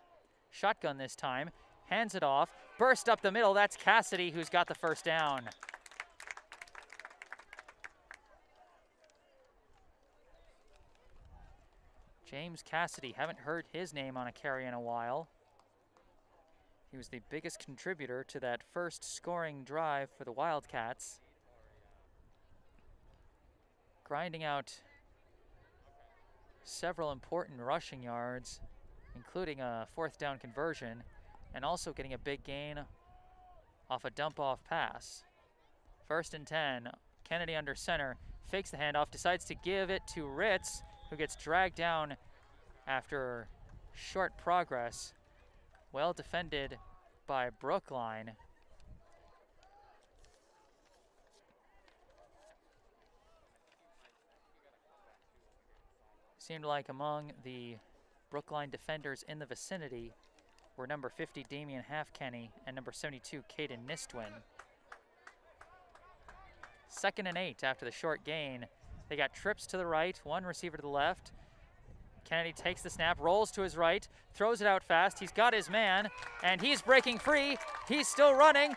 Shotgun this time, hands it off, burst up the middle. That's Cassidy who's got the first down. James Cassidy, haven't heard his name on a carry in a while. He was the biggest contributor to that first scoring drive for the Wildcats, grinding out several important rushing yards, including a 4th down conversion, and also getting a big gain off a dump-off pass. 1st and 10, Kennedy under center, fakes the handoff, decides to give it to Ritz, who gets dragged down after short progress. Well defended by Brookline. Seemed like among the Brookline defenders in the vicinity were number 50, Damian Halfkenny, and number 72, Caden Nistwin. 2nd and 8 after the short gain. They got trips to the right, one receiver to the left. Kennedy takes the snap, rolls to his right, throws it out fast. He's got his man, and he's breaking free. He's still running.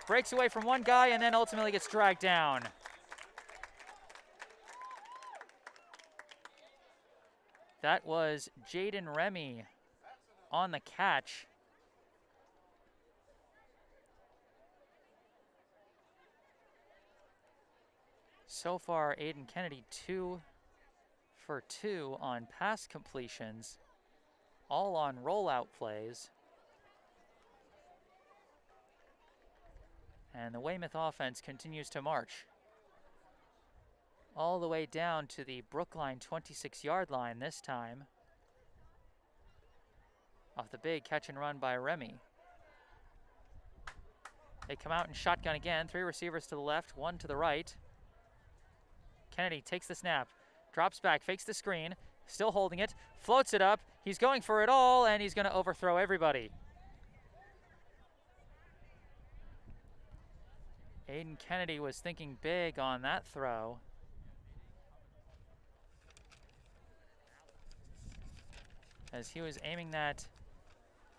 Breaks away from one guy and then ultimately gets dragged down. That was Jaden Remy on the catch. So far, Aiden Kennedy 2 for 2 on pass completions, all on rollout plays. And the Weymouth offense continues to march all the way down to the Brookline 26-yard line this time, off the big catch and run by Remy. They come out in shotgun again, 3 receivers to the left, 1 to the right. Kennedy takes the snap, drops back, fakes the screen, still holding it, floats it up. He's going for it all, and he's going to overthrow everybody. Aiden Kennedy was thinking big on that throw. As he was aiming that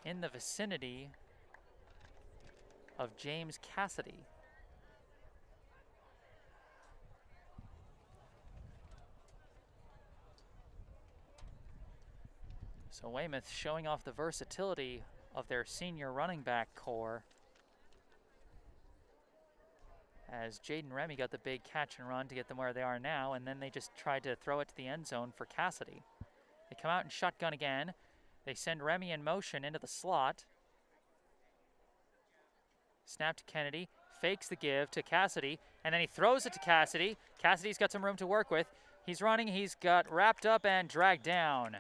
in the vicinity of James Cassidy. So Weymouth showing off the versatility of their senior running back core, as Jaden Remy got the big catch and run to get them where they are now, and then they just tried to throw it to the end zone for Cassidy. They come out in shotgun again. They send Remy in motion into the slot. Snap to Kennedy, fakes the give to Cassidy, and then he throws it to Cassidy. Cassidy's got some room to work with. He's running, he's got wrapped up and dragged down.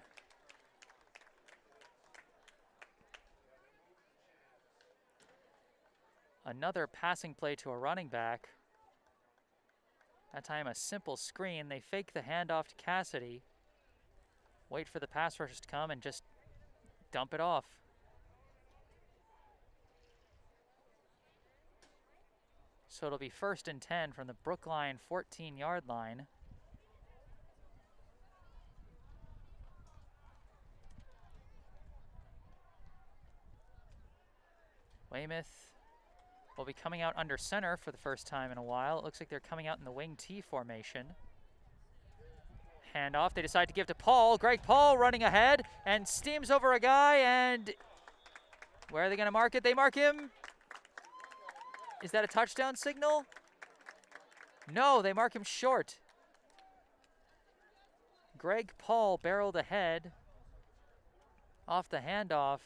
Another passing play to a running back. That time a simple screen. They fake the handoff to Cassidy. Wait for the pass rushers to come and just dump it off. So it'll be 1st and 10 from the Brookline 14-yard line. Weymouth will be coming out under center for the first time in a while. It looks like they're coming out in the wing T formation. Handoff, they decide to give to Paul. Greg Paul running ahead and steams over a guy, and where are they going to mark it? They mark him. Is that a touchdown signal? No, they mark him short. Greg Paul barreled ahead off the handoff.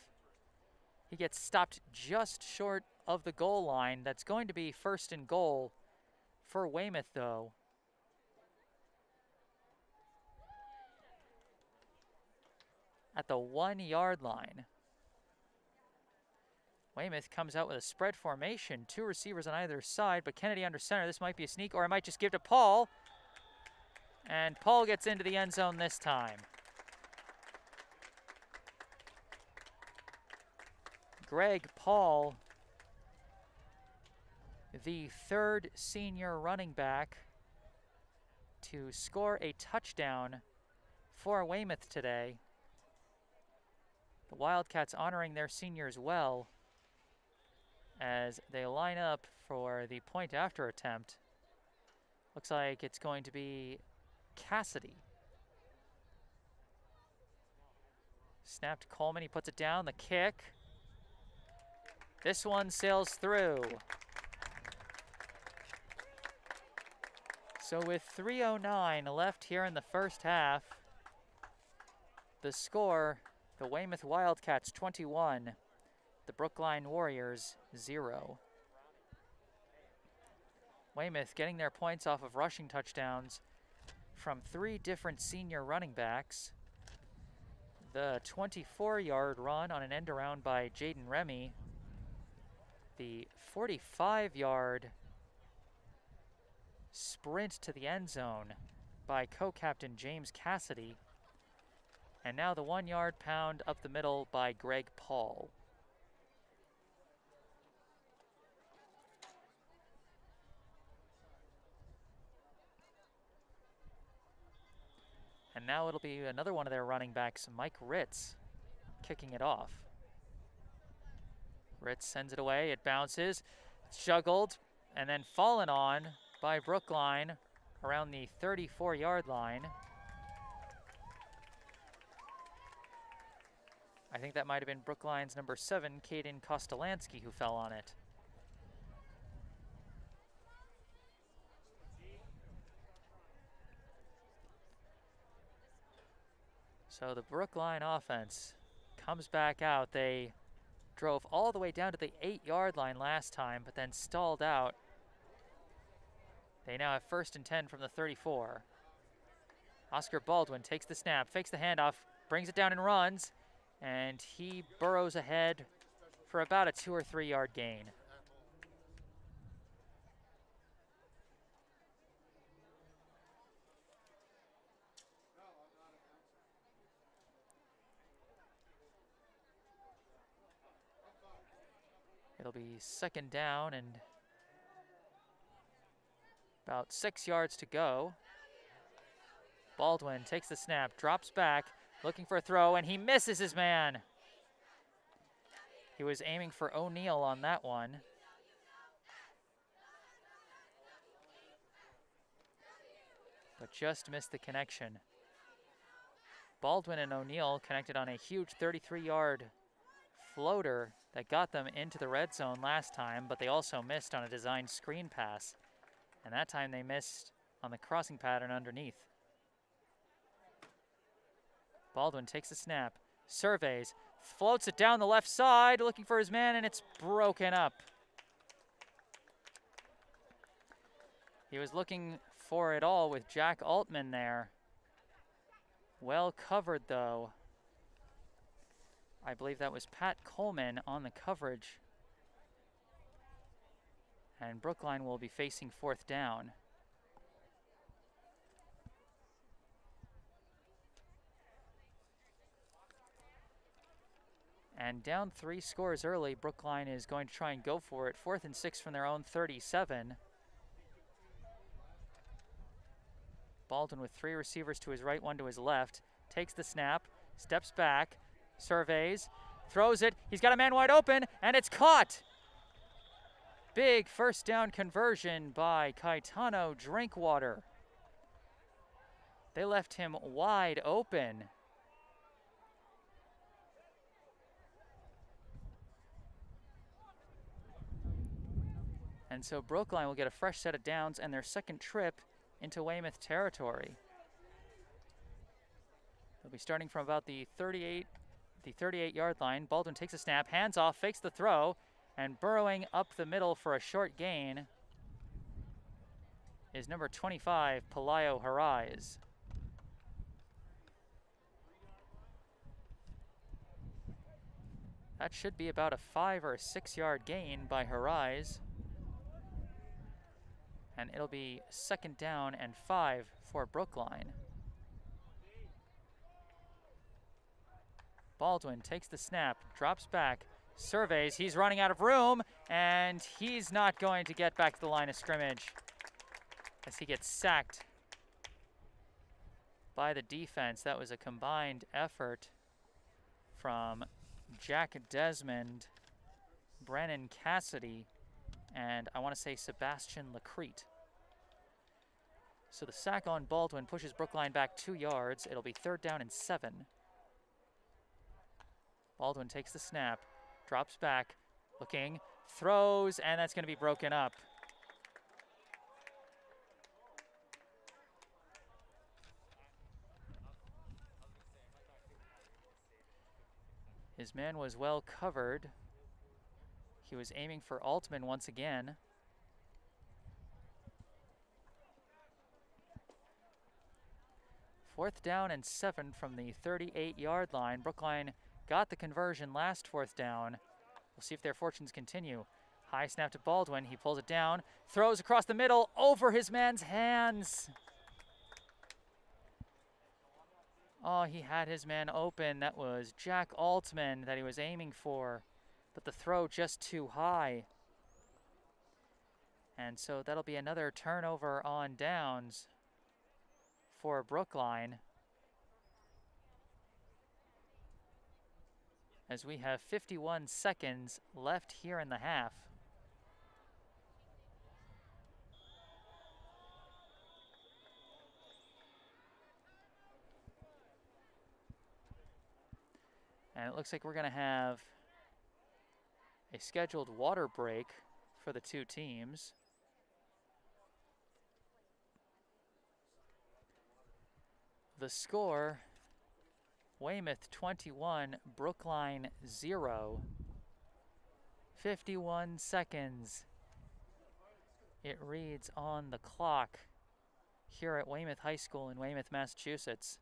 He gets stopped just short of the goal line. That's going to be 1st and goal for Weymouth, though. At the 1-yard line. Weymouth comes out with a spread formation, 2 receivers on either side, but Kennedy under center. This might be a sneak, or I might just give to Paul. And Paul gets into the end zone this time. Greg Paul, the 3rd senior running back to score a touchdown for Weymouth today. The Wildcats honoring their seniors well as they line up for the point after attempt. Looks like it's going to be Cassidy. Snap to Coleman, he puts it down, the kick. This one sails through. So with 3:09 left here in the first half, the score, the Weymouth Wildcats 21, the Brookline Warriors 0. Weymouth getting their points off of rushing touchdowns from 3 different senior running backs. The 24-yard run on an end around by Jaden Remy. The 45-yard sprint to the end zone by co-captain James Cassidy. And now the 1-yard pound up the middle by Greg Paul. And now it'll be another one of their running backs, Mike Ritz, kicking it off. Ritz sends it away, it bounces, it's juggled, and then fallen on by Brookline around the 34-yard line. I think that might have been Brookline's number 7, Caden Kostolansky, who fell on it. So the Brookline offense comes back out. They drove all the way down to the 8-yard line last time, but then stalled out. They now have 1st and 10 from the 34. Oscar Baldwin takes the snap, fakes the handoff, brings it down and runs, and he burrows ahead for about a 2 or 3 yard gain. It'll be 2nd down and about 6 yards to go. Baldwin takes the snap, drops back, looking for a throw, and he misses his man. He was aiming for O'Neal on that one. But just missed the connection. Baldwin and O'Neal connected on a huge 33-yard floater that got them into the red zone last time, but they also missed on a designed screen pass. And that time they missed on the crossing pattern underneath. Baldwin takes the snap, surveys, floats it down the left side, looking for his man, and it's broken up. He was looking for it all with Jack Altman there. Well covered, though. I believe that was Pat Coleman on the coverage. And Brookline will be facing 4th down. And down 3 scores early, Brookline is going to try and go for it. 4th and 6 from their own 37. Baldwin with 3 receivers to his right, 1 to his left. Takes the snap, steps back, surveys, throws it. He's got a man wide open, and it's caught. Big 1st down conversion by Caetano Drinkwater. They left him wide open. And so Brookline will get a fresh set of downs and their 2nd trip into Weymouth territory. They'll be starting from about the 38-yard line. Baldwin takes a snap, hands off, fakes the throw, and burrowing up the middle for a short gain is number 25, Pelayo Harais. That should be about a 5 or 6 yard gain by Harais. And it'll be 2nd down and 5 for Brookline. Baldwin takes the snap, drops back, surveys, he's running out of room, and he's not going to get back to the line of scrimmage as he gets sacked by the defense. That was a combined effort from Jack Desmond, Brennan Cassidy, and I want to say Sebastian Lacrete. So the sack on Baldwin pushes Brookline back 2 yards. It'll be 3rd down and 7. Baldwin takes the snap, drops back, looking, throws, and that's going to be broken up. His man was well covered. He was aiming for Altman once again. Fourth down and 7 from the 38-yard line. Brookline got the conversion last 4th down. We'll see if their fortunes continue. High snap to Baldwin. He pulls it down, throws across the middle, over his man's hands. Oh, he had his man open. That was Jack Altman that he was aiming for, but the throw just too high. And so that'll be another turnover on downs for Brookline, as we have 51 seconds left here in the half. And it looks like we're going to have a scheduled water break for the two teams. The score, Weymouth 21, Brookline 0. 51 seconds. It reads on the clock here at Weymouth High School in Weymouth, Massachusetts.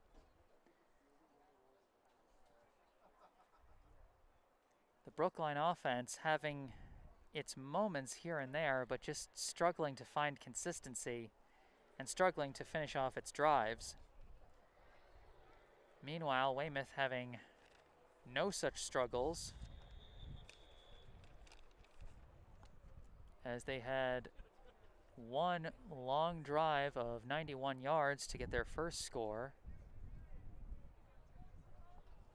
The Brookline offense having its moments here and there, but just struggling to find consistency and struggling to finish off its drives. Meanwhile, Weymouth having no such struggles, as they had one long drive of 91 yards to get their first score,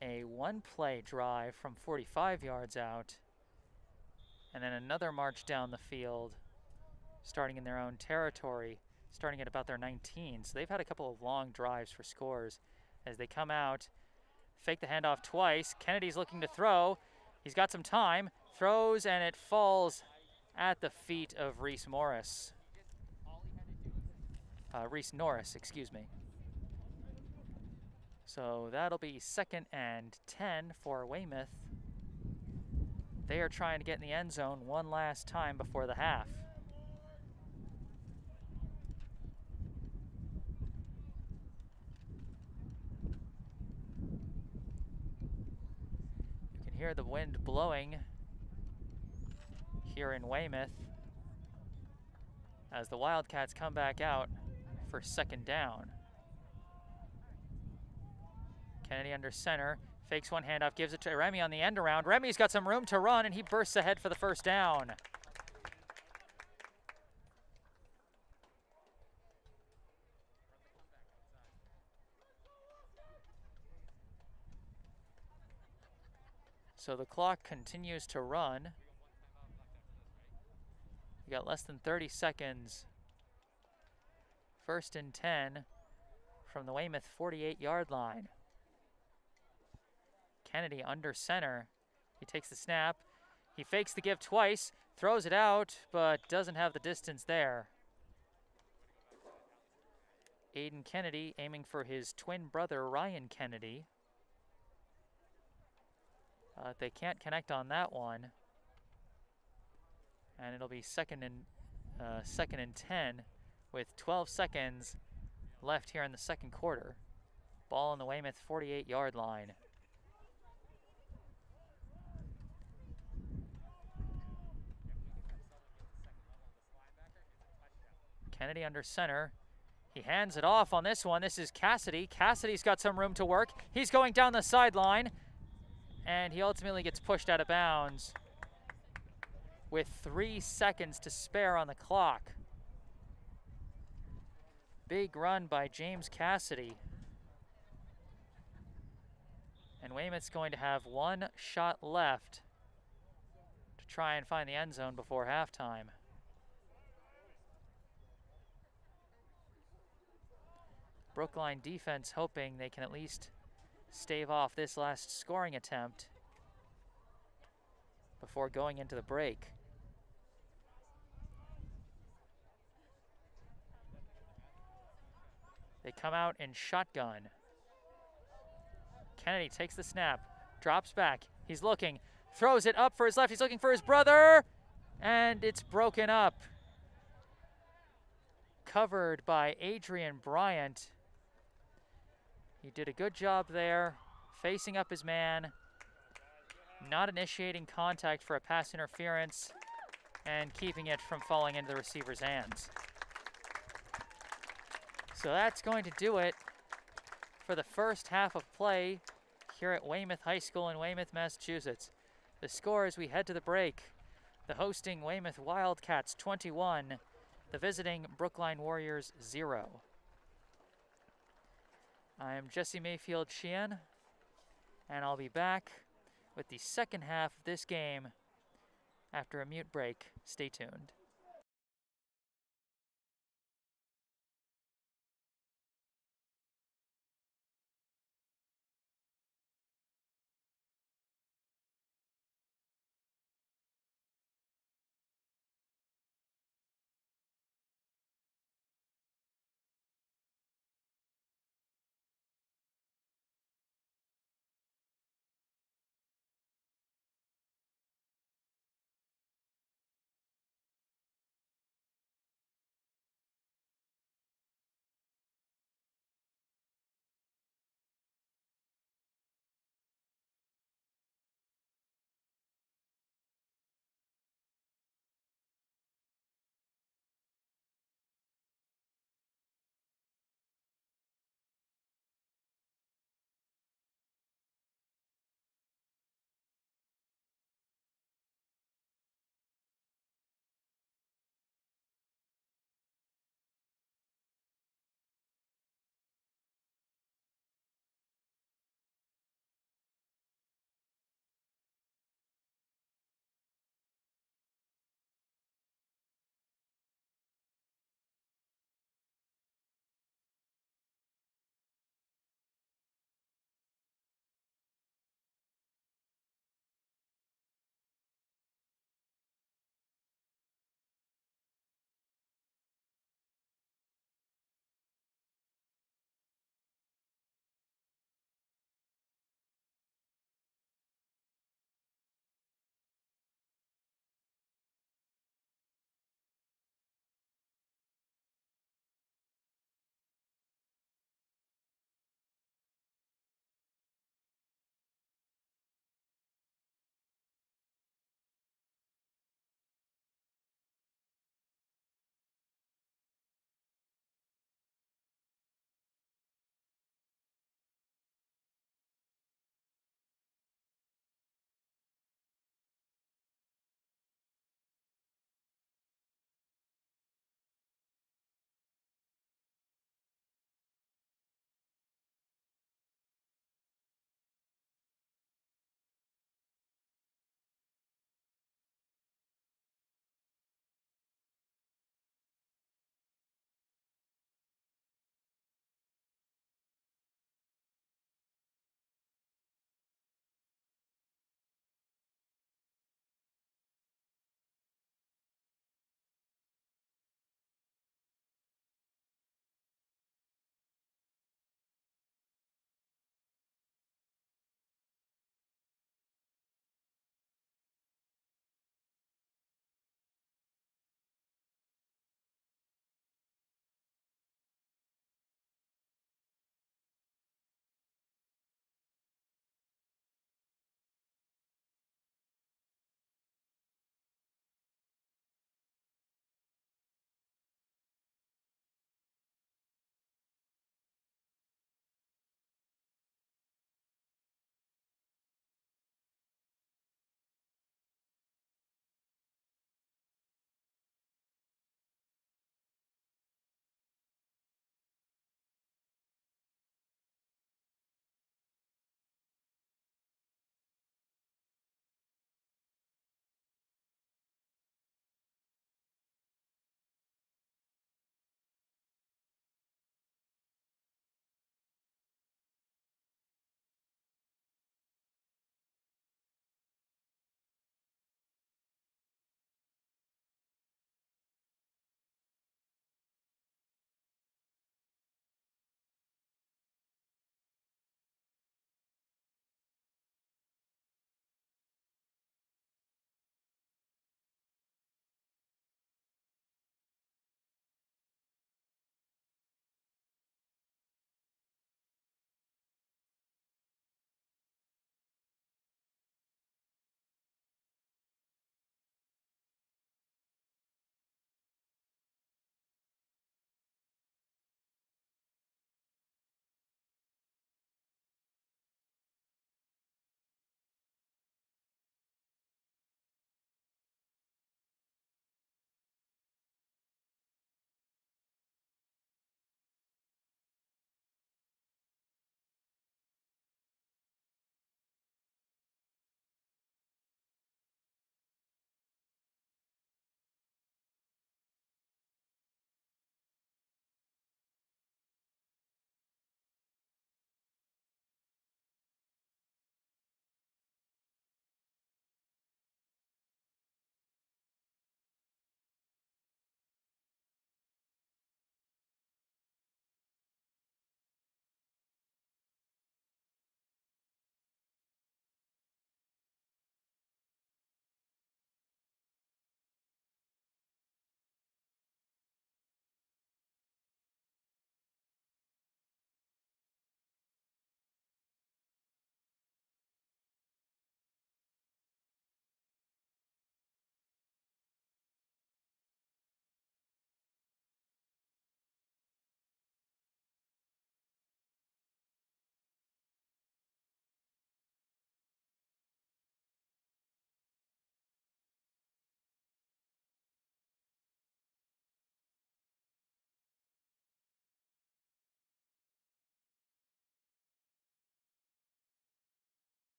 a one-play drive from 45 yards out, and then another march down the field, starting in their own territory, starting at about their 19. So they've had a couple of long drives for scores. As they come out, fake the handoff twice. Kennedy's looking to throw. He's got some time, throws, and it falls at the feet of Reese Norris, excuse me. So that'll be 2nd and 10 for Weymouth. They are trying to get in the end zone one last time before the half. You can hear the wind blowing here in Weymouth as the Wildcats come back out for 2nd down. Kennedy under center, fakes one handoff, gives it to Remy on the end around. Remy's got some room to run, and he bursts ahead for the 1st down. So the clock continues to run. We got less than 30 seconds. 1st and 10 from the Weymouth 48-yard line. Kennedy under center. He takes the snap. He fakes the give twice, throws it out, but doesn't have the distance there. Aiden Kennedy aiming for his twin brother, Ryan Kennedy. They can't connect on that one. And it'll be 2nd and 10 with 12 seconds left here in the 2nd quarter. Ball on the Weymouth 48-yard line. Kennedy under center. He hands it off on this one. This is Cassidy. Cassidy's got some room to work. He's going down the sideline, and he ultimately gets pushed out of bounds with 3 seconds to spare on the clock. Big run by James Cassidy. And Weymouth's going to have one shot left to try and find the end zone before halftime. Brookline defense hoping they can at least stave off this last scoring attempt before going into the break. They come out in shotgun. Kennedy takes the snap, drops back. He's looking, throws it up for his left. He's looking for his brother, and it's broken up. Covered by Adrian Bryant. He did a good job there, facing up his man, not initiating contact for a pass interference, and keeping it from falling into the receiver's hands. So that's going to do it for the first half of play here at Weymouth High School in Weymouth, Massachusetts. The score as we head to the break: the hosting Weymouth Wildcats 21, the visiting Brookline Warriors 0. I am Jesse Mayfield-Sheehan, and I'll be back with the second half of this game after a mute break. Stay tuned.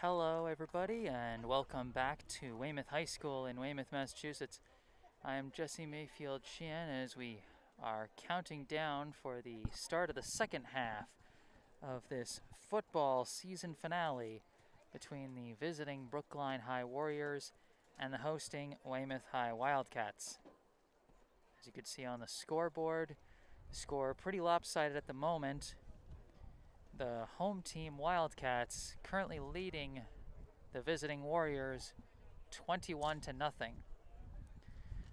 Hello everybody and welcome back to Weymouth High School in Weymouth, Massachusetts. I am Jesse Mayfield-Sheehan as we are counting down for the start of the second half of this football season finale between the visiting Brookline High Warriors and the hosting Weymouth High Wildcats. As you can see on the scoreboard, the score pretty lopsided at the moment. The home team Wildcats currently leading the visiting Warriors 21-0.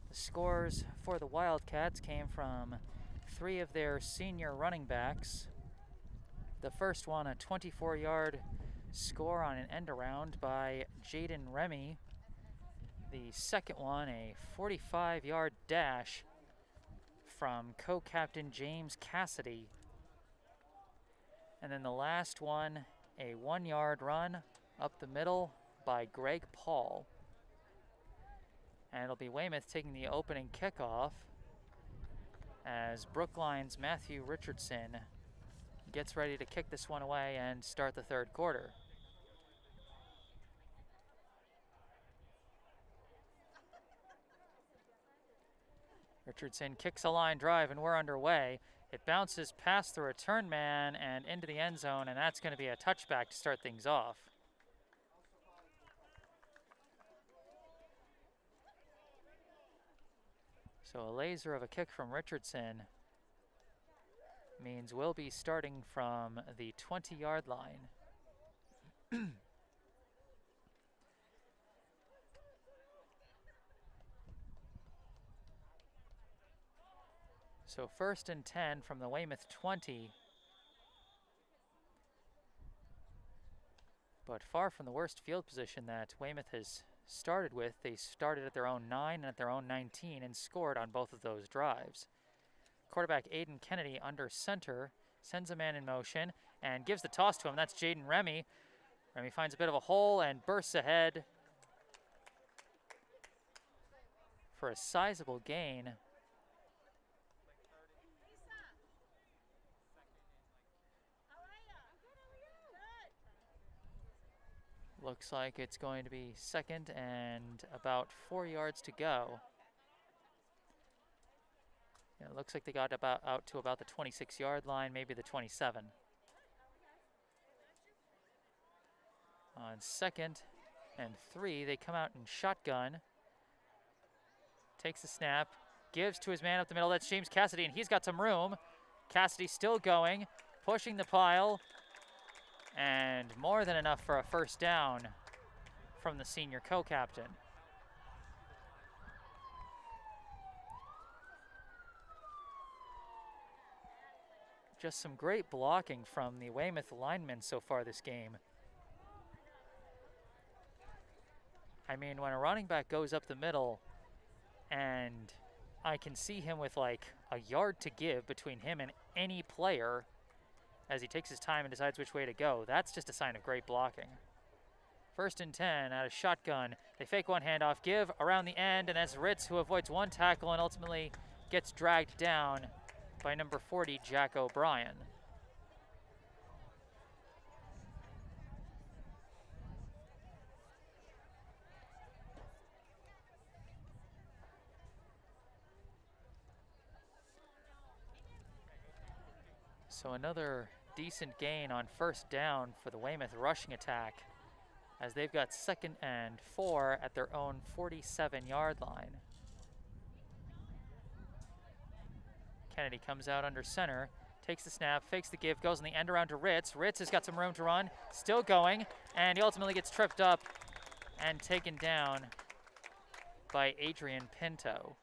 The scores for the Wildcats came from 3 of their senior running backs. The first one, a 24-yard score on an end around by Jaden Remy. The second one, a 45-yard dash from co-captain James Cassidy. And then the last one, a 1-yard run up the middle by Greg Paul. And it'll be Weymouth taking the opening kickoff as Brookline's Matthew Richardson gets ready to kick this one away and start the third quarter. Richardson kicks a line drive and we're underway. It bounces past the return man and into the end zone, and that's going to be a touchback to start things off. So a laser of a kick from Richardson means we'll be starting from the 20-yard line. So 1st and 10 from the Weymouth 20. But far from the worst field position that Weymouth has started with. They started at their own 9 and at their own 19 and scored on both of those drives. Quarterback Aiden Kennedy under center, sends a man in motion and gives the toss to him. That's Jaden Remy. Remy finds a bit of a hole and bursts ahead for a sizable gain. Looks like it's going to be 2nd and about 4 yards to go. Yeah, it looks like they got out to about the 26-yard line, maybe the 27. On 2nd and 3, they come out in shotgun. Takes the snap, gives to his man up the middle. That's James Cassidy, and he's got some room. Cassidy still going, pushing the pile. And more than enough for a first down from the senior co-captain. Just some great blocking from the Weymouth linemen so far this game. I mean, when a running back goes up the middle and I can see him with like a yard to give between him and any player as he takes his time and decides which way to go, that's just a sign of great blocking. 1st and 10 out of shotgun. They fake one handoff, give around the end, and that's Ritz who avoids one tackle and ultimately gets dragged down by number 40, Jack O'Brien. So another decent gain on 1st down for the Weymouth rushing attack as they've got 2nd and 4 at their own 47-yard line. Kennedy comes out under center, takes the snap, fakes the give, goes on the end around to Ritz. Ritz has got some room to run, still going, and he ultimately gets tripped up and taken down by Adrian Pinto.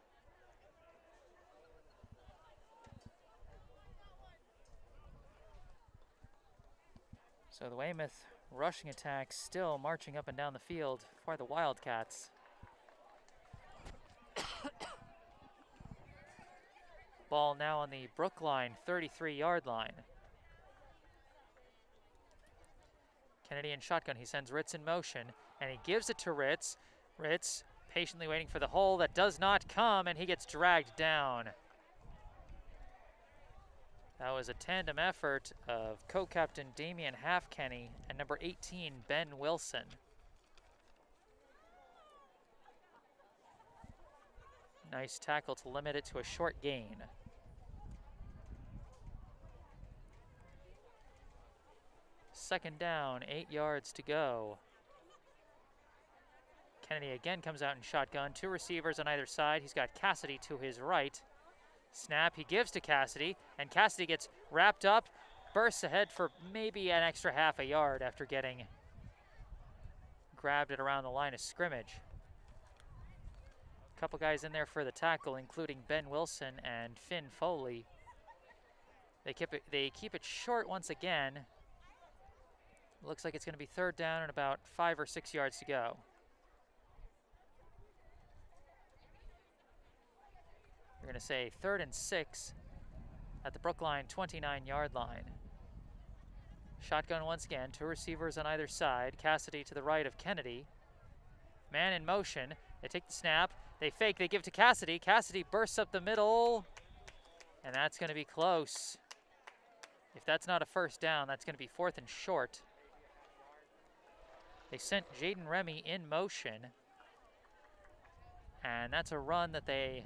So the Weymouth rushing attack still marching up and down the field for the Wildcats. Ball now on the Brookline 33-yard line. Kennedy in shotgun, he sends Ritz in motion, and he gives it to Ritz. Ritz patiently waiting for the hole that does not come, and he gets dragged down. That was a tandem effort of co-captain Damian Halfkenny and number 18, Ben Wilson. Nice tackle to limit it to a short gain. Second down, 8 yards to go. Kennedy again comes out in shotgun. 2 receivers on either side. He's got Cassidy to his right. Snap, he gives to Cassidy, and Cassidy gets wrapped up, bursts ahead for maybe an extra half a yard after getting grabbed at around the line of scrimmage. A couple guys in there for the tackle, including Ben Wilson and Finn Foley. They keep it short once again. Looks like it's going to be third down and about 5 or 6 yards to go. We're going to say 3rd and 6 at the Brookline 29-yard line. Shotgun once again, 2 receivers on either side. Cassidy to the right of Kennedy. Man in motion. They take the snap. They fake. They give to Cassidy. Cassidy bursts up the middle. And that's going to be close. If that's not a first down, that's going to be 4th and short. They sent Jaden Remy in motion. And that's a run that they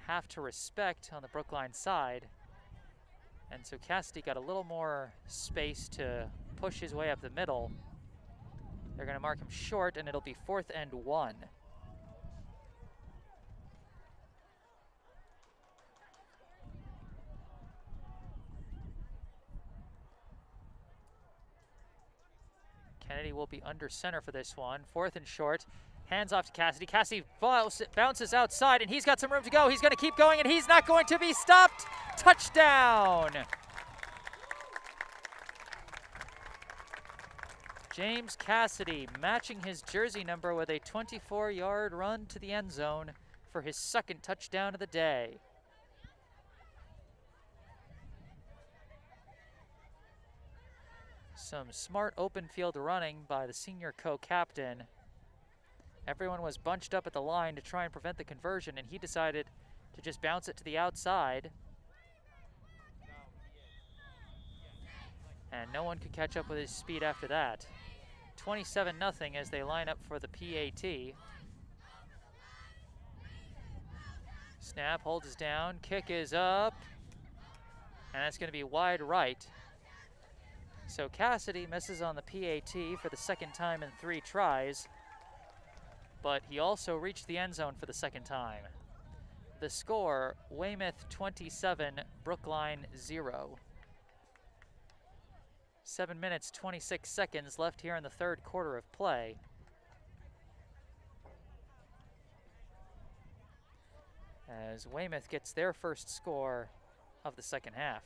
have to respect on the Brookline side. And so Cassidy got a little more space to push his way up the middle. They're going to mark him short, and it'll be 4th and 1. Kennedy will be under center for this one. 4th and short. Hands off to Cassidy. Cassidy bounces outside, and he's got some room to go. He's going to keep going, and he's not going to be stopped. Touchdown! James Cassidy matching his jersey number with a 24-yard run to the end zone for his 2nd touchdown of the day. Some smart open field running by the senior co-captain. Everyone was bunched up at the line to try and prevent the conversion, and he decided to just bounce it to the outside. And no one could catch up with his speed after that. 27-0 as they line up for the PAT. Snap, holds down, kick is up, and that's going to be wide right. So Cassidy misses on the PAT for the 2nd time in 3 tries, but he also reached the end zone for the 2nd time. The score, Weymouth 27, Brookline 0. 7 minutes, 26 seconds left here in the 3rd quarter of play. As Weymouth gets their first score of the 2nd half.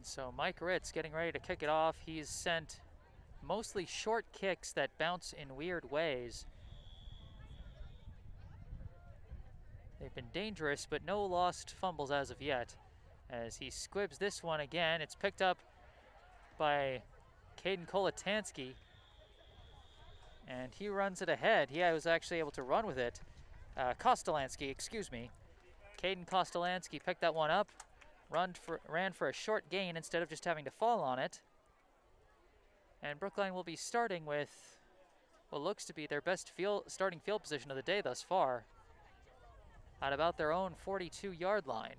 So Mike Ritz getting ready to kick it off. He's sent mostly short kicks that bounce in weird ways. They've been dangerous, but no lost fumbles as of yet. As he squibs this one again, it's picked up by Caden Kolatansky, and he runs it ahead. He was actually able to run with it. Kostolansky, excuse me. Caden Kostolansky picked that one up. Ran for a short gain instead of just having to fall on it. And Brookline will be starting with what looks to be their best starting field position of the day thus far, at about their own 42-yard line.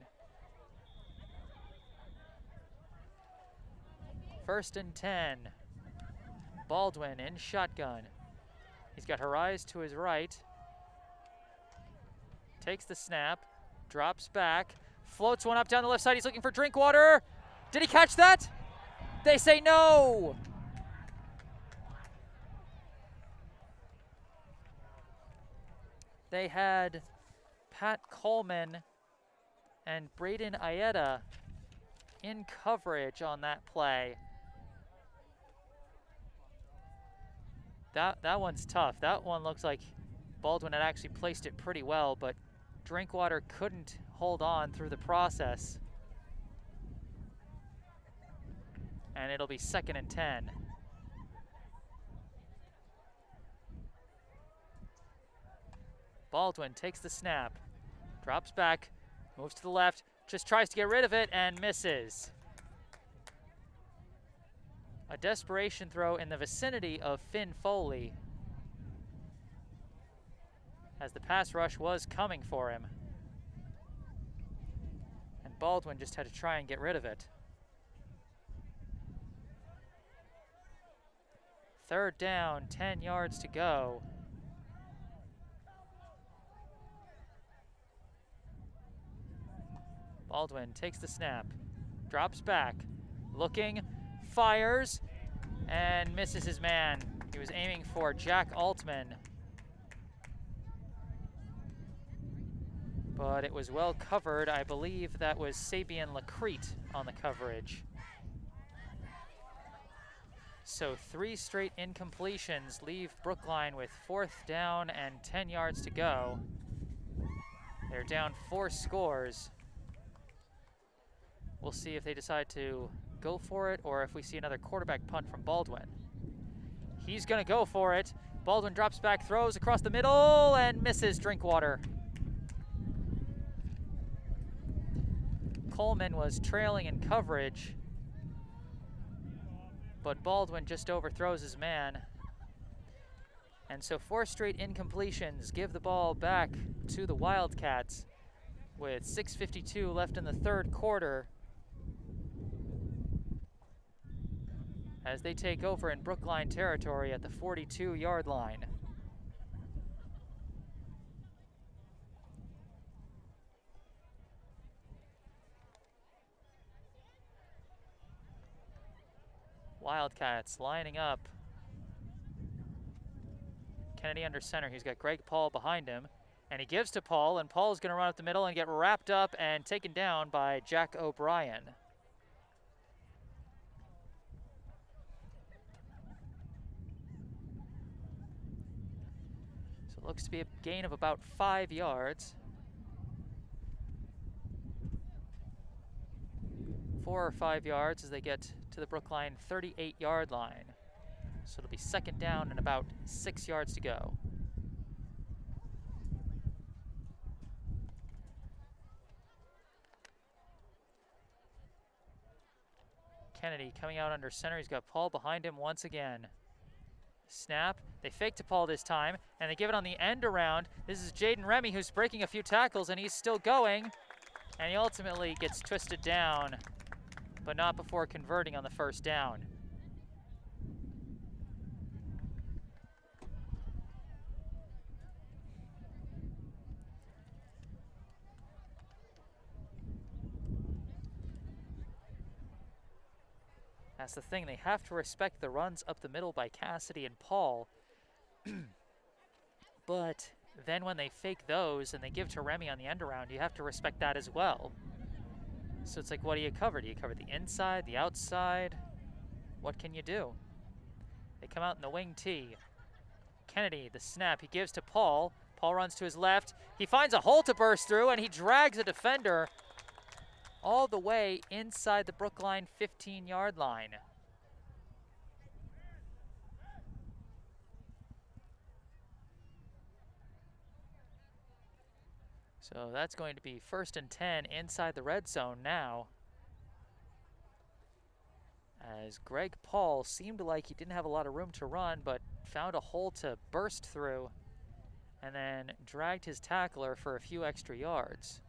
1st and 10. Baldwin in shotgun. He's got Harais to his right. Takes the snap, drops back, floats one up down the left side. He's looking for Drinkwater. Did he catch that? They say no. They had Pat Coleman and Braden Ayeta in coverage on that play. That one's tough. That one looks like Baldwin had actually placed it pretty well, but Drinkwater couldn't hold on through the process. And it'll be 2nd and 10. Baldwin takes the snap, drops back, moves to the left, just tries to get rid of it and misses. A desperation throw in the vicinity of Finn Foley, as the pass rush was coming for him. And Baldwin just had to try and get rid of it. 3rd down, 10 yards to go. Baldwin takes the snap, drops back, looking, fires, and misses his man. He was aiming for Jack Altman, but it was well covered. I believe that was Sabian Lacrete on the coverage. So 3 straight incompletions leave Brookline with 4th down and 10 yards to go. They're down 4 scores. We'll see if they decide to go for it or if we see another quarterback punt from Baldwin. He's gonna go for it. Baldwin drops back, throws across the middle, and misses Drinkwater. Coleman was trailing in coverage, but Baldwin just overthrows his man. And so 4 straight incompletions give the ball back to the Wildcats with 6:52 left in the 3rd quarter, as they take over in Brookline territory at the 42-yard line. Wildcats lining up. Kennedy under center. He's got Greg Paul behind him, and he gives to Paul, and Paul's going to run up the middle and get wrapped up and taken down by Jack O'Brien. So it looks to be a gain of about 5 yards. 4 or 5 yards as they get to the Brookline 38-yard line. So it'll be 2nd down and about 6 yards to go. Kennedy coming out under center. He's got Paul behind him once again. Snap. They fake to Paul this time, and they give it on the end around. This is Jaden Remy, who's breaking a few tackles, and he's still going. And he ultimately gets twisted down, but not before converting on the 1st down. That's the thing, they have to respect the runs up the middle by Cassidy and Paul. But then when they fake those and they give to Remy on the end around, you have to respect that as well. So it's like, what do you cover? Do you cover the inside, the outside? What can you do? They come out in the wing T. Kennedy, the snap, he gives to Paul. Paul runs to his left. He finds a hole to burst through, and he drags a defender all the way inside the Brookline 15-yard line. So that's going to be 1st and 10 inside the red zone now, as Greg Paul seemed like he didn't have a lot of room to run, but found a hole to burst through and then dragged his tackler for a few extra yards.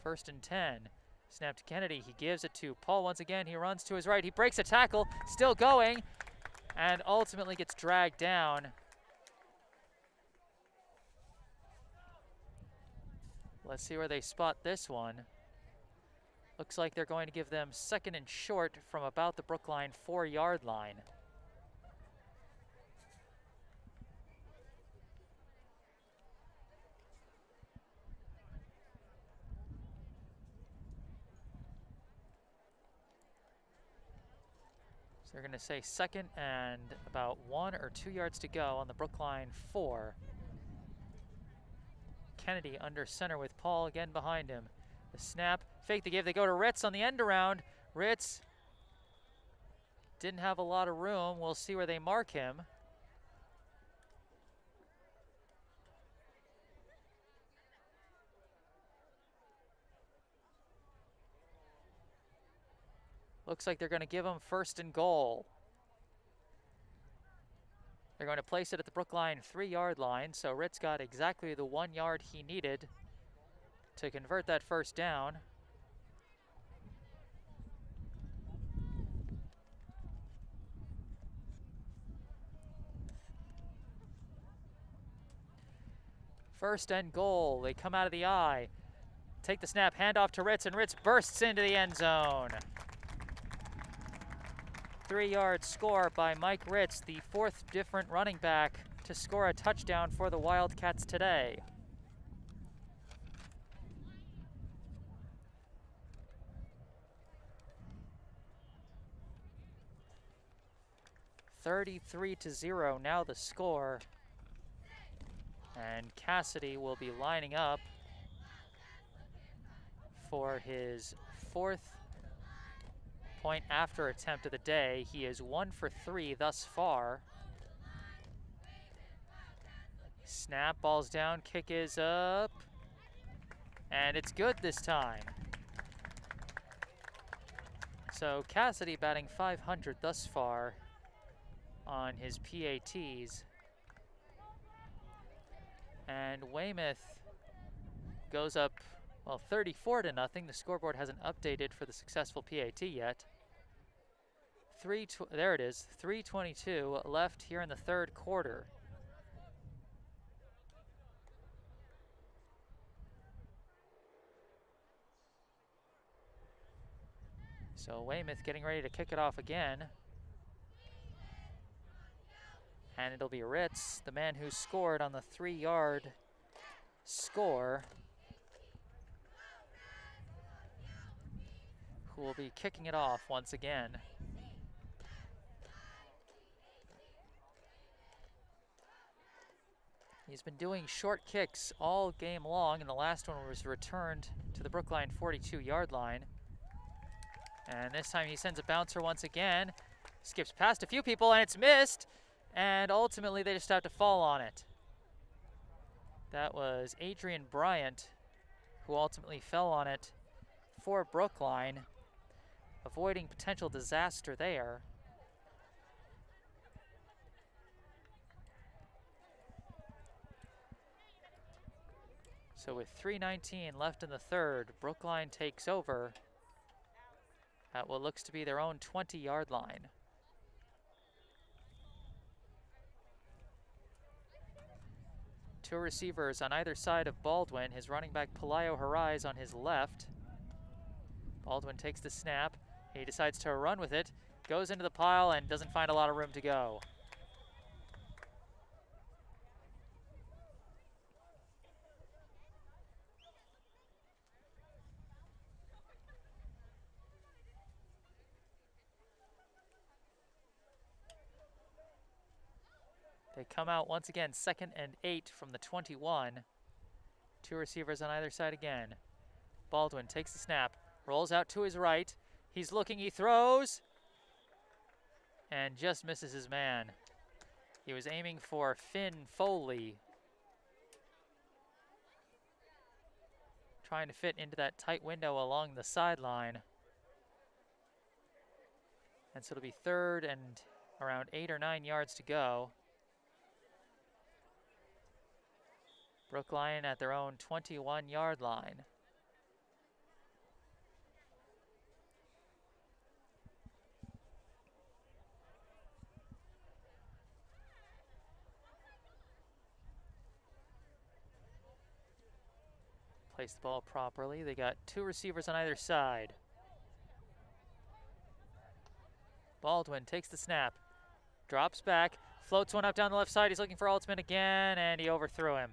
1st and 10. Snap to Kennedy. He gives it to Paul once again. He runs to his right. He breaks a tackle, still going, and ultimately gets dragged down. Let's see where they spot this one. Looks like they're going to give them 2nd and short from about the Brookline 4-yard line. So they're going to say second and about 1 or 2 yards to go on the Brookline 4. Kennedy under center with Paul again behind him. The snap, fake the give, they go to Ritz on the end around. Ritz didn't have a lot of room. We'll see where they mark him. Looks like they're going to give him 1st and goal. They're going to place it at the Brookline 3-yard line, so Ritz got exactly the 1 yard he needed to convert that 1st down. First and goal. They come out of the eye. Take the snap, hand off to Ritz, and Ritz bursts into the end zone. 3-yard score by Mike Ritz, the 4th different running back to score a touchdown for the Wildcats today. (33-0) now the score. And Cassidy will be lining up for his 4th point after attempt of the day. He is 1 for 3 thus far. Snap, ball's down, kick is up, and it's good this time. So Cassidy batting .500 thus far on his PATs. And Weymouth goes up, well, 34-0. The scoreboard hasn't updated for the successful PAT yet. There it is, 3:22 left here in the 3rd quarter. So Weymouth getting ready to kick it off again. And it'll be Ritz, the man who scored on the 3-yard score, who will be kicking it off once again. He's been doing short kicks all game long, and the last one was returned to the Brookline 42-yard line. And this time he sends a bouncer once again, skips past a few people, and it's missed. And ultimately, they just have to fall on it. That was Adrian Bryant, who ultimately fell on it for Brookline, avoiding potential disaster there. So with 3:19 left in the 3rd, Brookline takes over at what looks to be their own 20-yard line. Two receivers on either side of Baldwin. His running back Pelayo Harais on his left. Baldwin takes the snap. He decides to run with it, goes into the pile, and doesn't find a lot of room to go. They come out once again, 2nd and 8 from the 21. Two receivers on either side again. Baldwin takes the snap, rolls out to his right. He's looking, he throws, and just misses his man. He was aiming for Finn Foley, trying to fit into that tight window along the sideline. And so it'll be 3rd and around 8 or 9 yards to go. Brookline at their own 21-yard line. Place the ball properly. They got two receivers on either side. Baldwin takes the snap, drops back, floats one up down the left side. He's looking for Altman again, and he overthrew him.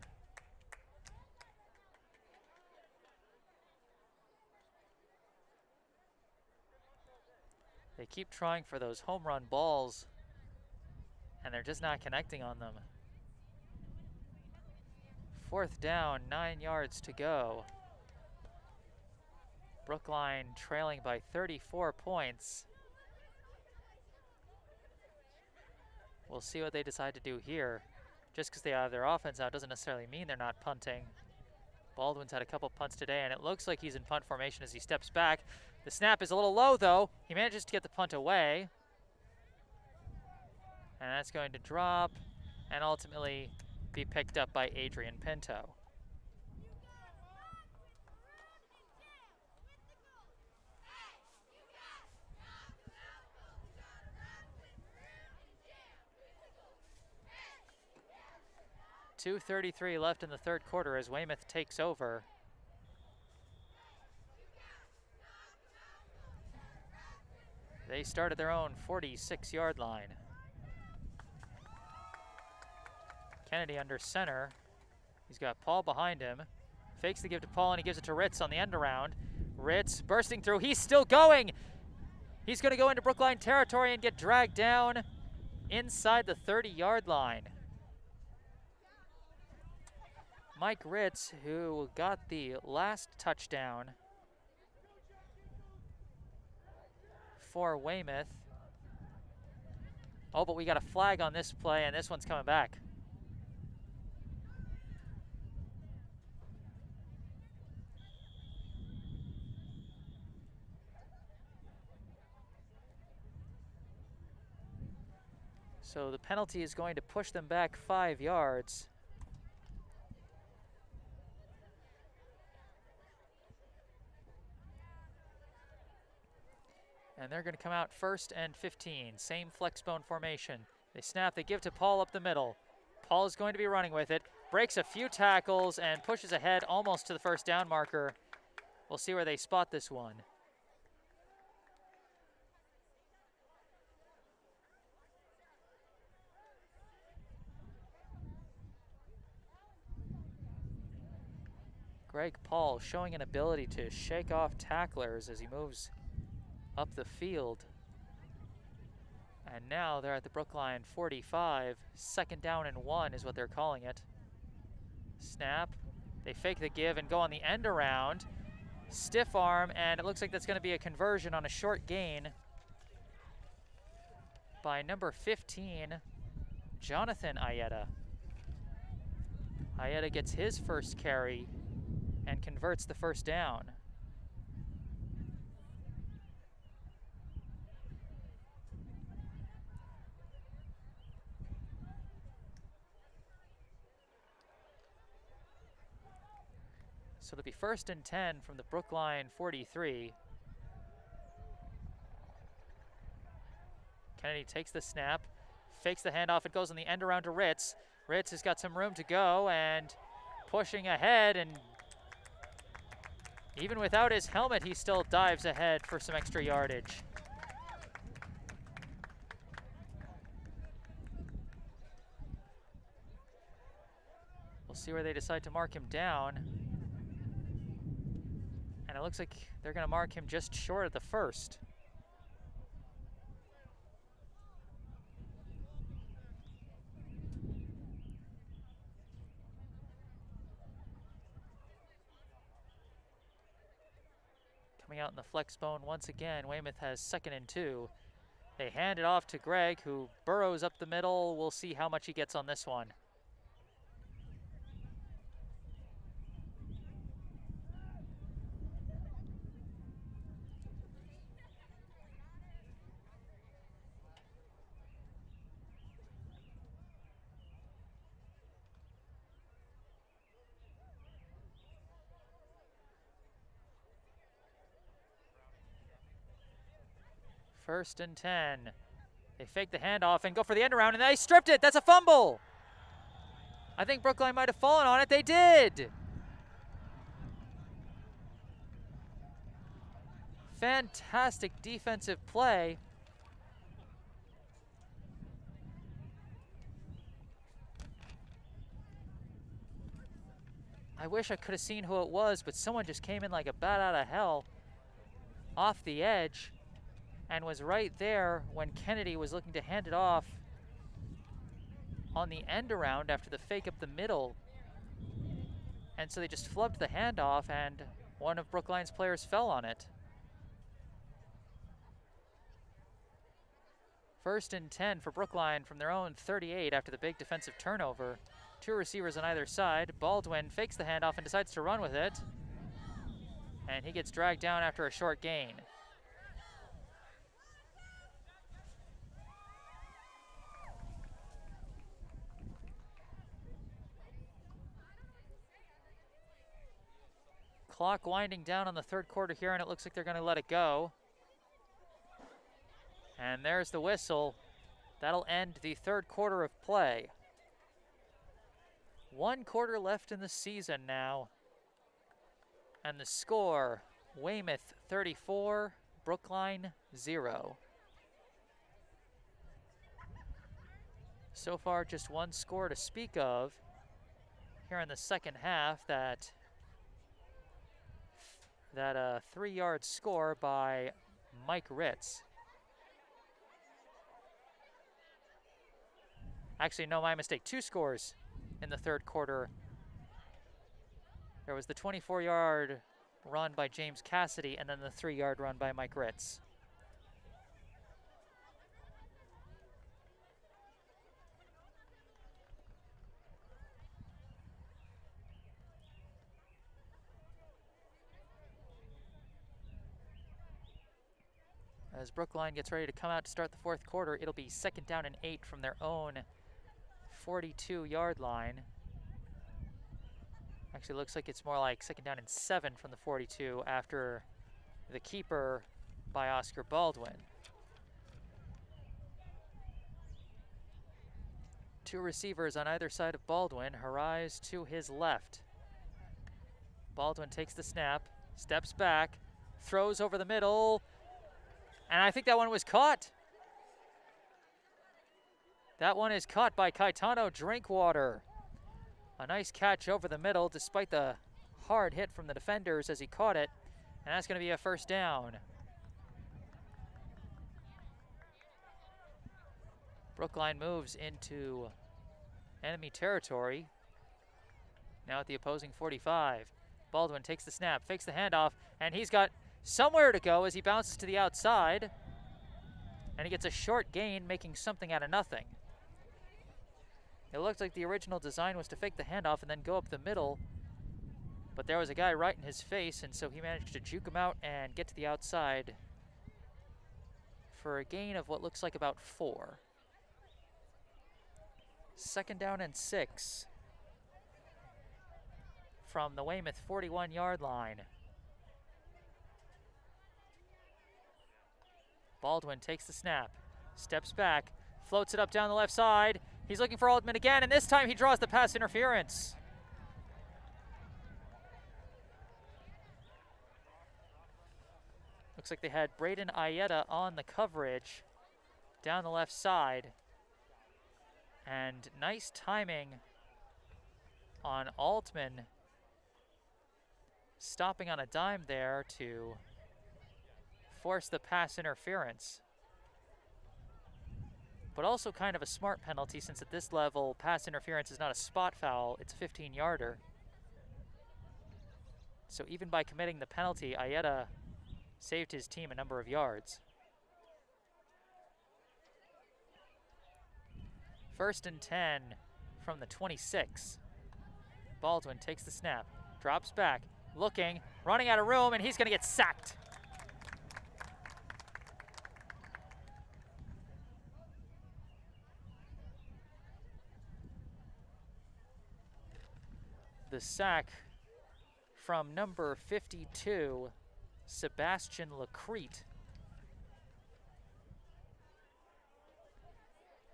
They keep trying for those home run balls, and they're just not connecting on them. 4th down, 9 yards to go. Brookline trailing by 34 points. We'll see what they decide to do here. Just because they have their offense out doesn't necessarily mean they're not punting. Baldwin's had a couple punts today, and it looks like he's in punt formation as he steps back. The snap is a little low, though. He manages to get the punt away. And that's going to drop and ultimately be picked up by Adrian Pinto. .233 left in the 3rd quarter as Weymouth takes over. They start at their own 46-yard line. Kennedy under center. He's got Paul behind him. Fakes the give to Paul, and he gives it to Ritz on the end around. Ritz bursting through. He's still going. He's going to go into Brookline territory and get dragged down inside the 30-yard line. Mike Ritz, who got the last touchdown for Weymouth. Oh, but we got a flag on this play, and this one's coming back. So the penalty is going to push them back 5 yards. And they're going to come out 1st and 15. Same flexbone formation. They snap, they give to Paul up the middle. Paul is going to be running with it. Breaks a few tackles and pushes ahead almost to the 1st down marker. We'll see where they spot this one. Greg Paul showing an ability to shake off tacklers as he moves up the field. And now they're at the Brookline 45. 2nd down and 1 is what they're calling it. Snap. They fake the give and go on the end around. Stiff arm, and it looks like that's going to be a conversion on a short gain by number 15, Jonathan Ayeta. Ayeta gets his 1st carry and converts the 1st down. So it'll be 1st and 10 from the Brookline 43. Kennedy takes the snap, fakes the handoff, it goes on the end around to Ritz. Ritz has got some room to go and pushing ahead, and even without his helmet, he still dives ahead for some extra yardage. We'll see where they decide to mark him down. And it looks like they're going to mark him just short of the 1st. Coming out in the flex bone once again, Weymouth has 2nd and 2. They hand it off to Greg, who burrows up the middle. We'll see how much he gets on this one. First and 10. They fake the handoff and go for the end around, and they stripped it. That's a fumble. I think Brookline might have fallen on it. They did. Fantastic defensive play. I wish I could have seen who it was, but someone just came in like a bat out of hell off the edge. and was right there when Kennedy was looking to hand it off on the end around after the fake up the middle. And so they just flubbed the handoff, and one of Brookline's players fell on it. 1st and 10 for Brookline from their own 38 after the big defensive turnover. 2 receivers on either side. Baldwin fakes the handoff and decides to run with it. And he gets dragged down after a short gain. Clock winding down on the 3rd quarter here, and it looks like they're going to let it go. And there's the whistle. That'll end the 3rd quarter of play. 1 quarter left in the season now. And the score, Weymouth 34, Brookline 0. So far, just 1 score to speak of here in the 2nd half. That 3-yard score by Mike Ritz. Actually, no, my mistake. 2 scores in the 3rd quarter. There was the 24-yard run by James Cassidy, and then the 3-yard run by Mike Ritz. As Brookline gets ready to come out to start the 4th quarter, it'll be 2nd down and 8 from their own 42-yard line. Actually, looks like it's more like 2nd down and 7 from the 42 after the keeper by Oscar Baldwin. 2 receivers on either side of Baldwin. Harais to his left. Baldwin takes the snap, steps back, throws over the middle, and I think that one was caught. That one is caught by Caetano Drinkwater. A nice catch over the middle despite the hard hit from the defenders as he caught it, and that's going to be a 1st down. Brookline moves into enemy territory, now at the opposing 45. Baldwin takes the snap, fakes the handoff, and he's got somewhere to go as he bounces to the outside, and he gets a short gain, making something out of nothing. It looked like the original design was to fake the handoff and then go up the middle, but there was a guy right in his face, and so he managed to juke him out and get to the outside for a gain of what looks like about 4. 2nd down and 6 from the Weymouth 41-yard line. Baldwin takes the snap, steps back, floats it up down the left side. He's looking for Altman again, and this time he draws the pass interference. Looks like they had Braden Ayeta on the coverage down the left side. And nice timing on Altman, stopping on a dime there to force the pass interference. But also kind of a smart penalty, since at this level, pass interference is not a spot foul, it's a 15-yarder. So even by committing the penalty, Ayeta saved his team a number of yards. 1st and 10 from the 26. Baldwin takes the snap, drops back, looking, running out of room, and he's going to get sacked. The sack from number 52, Sebastian Lacrete.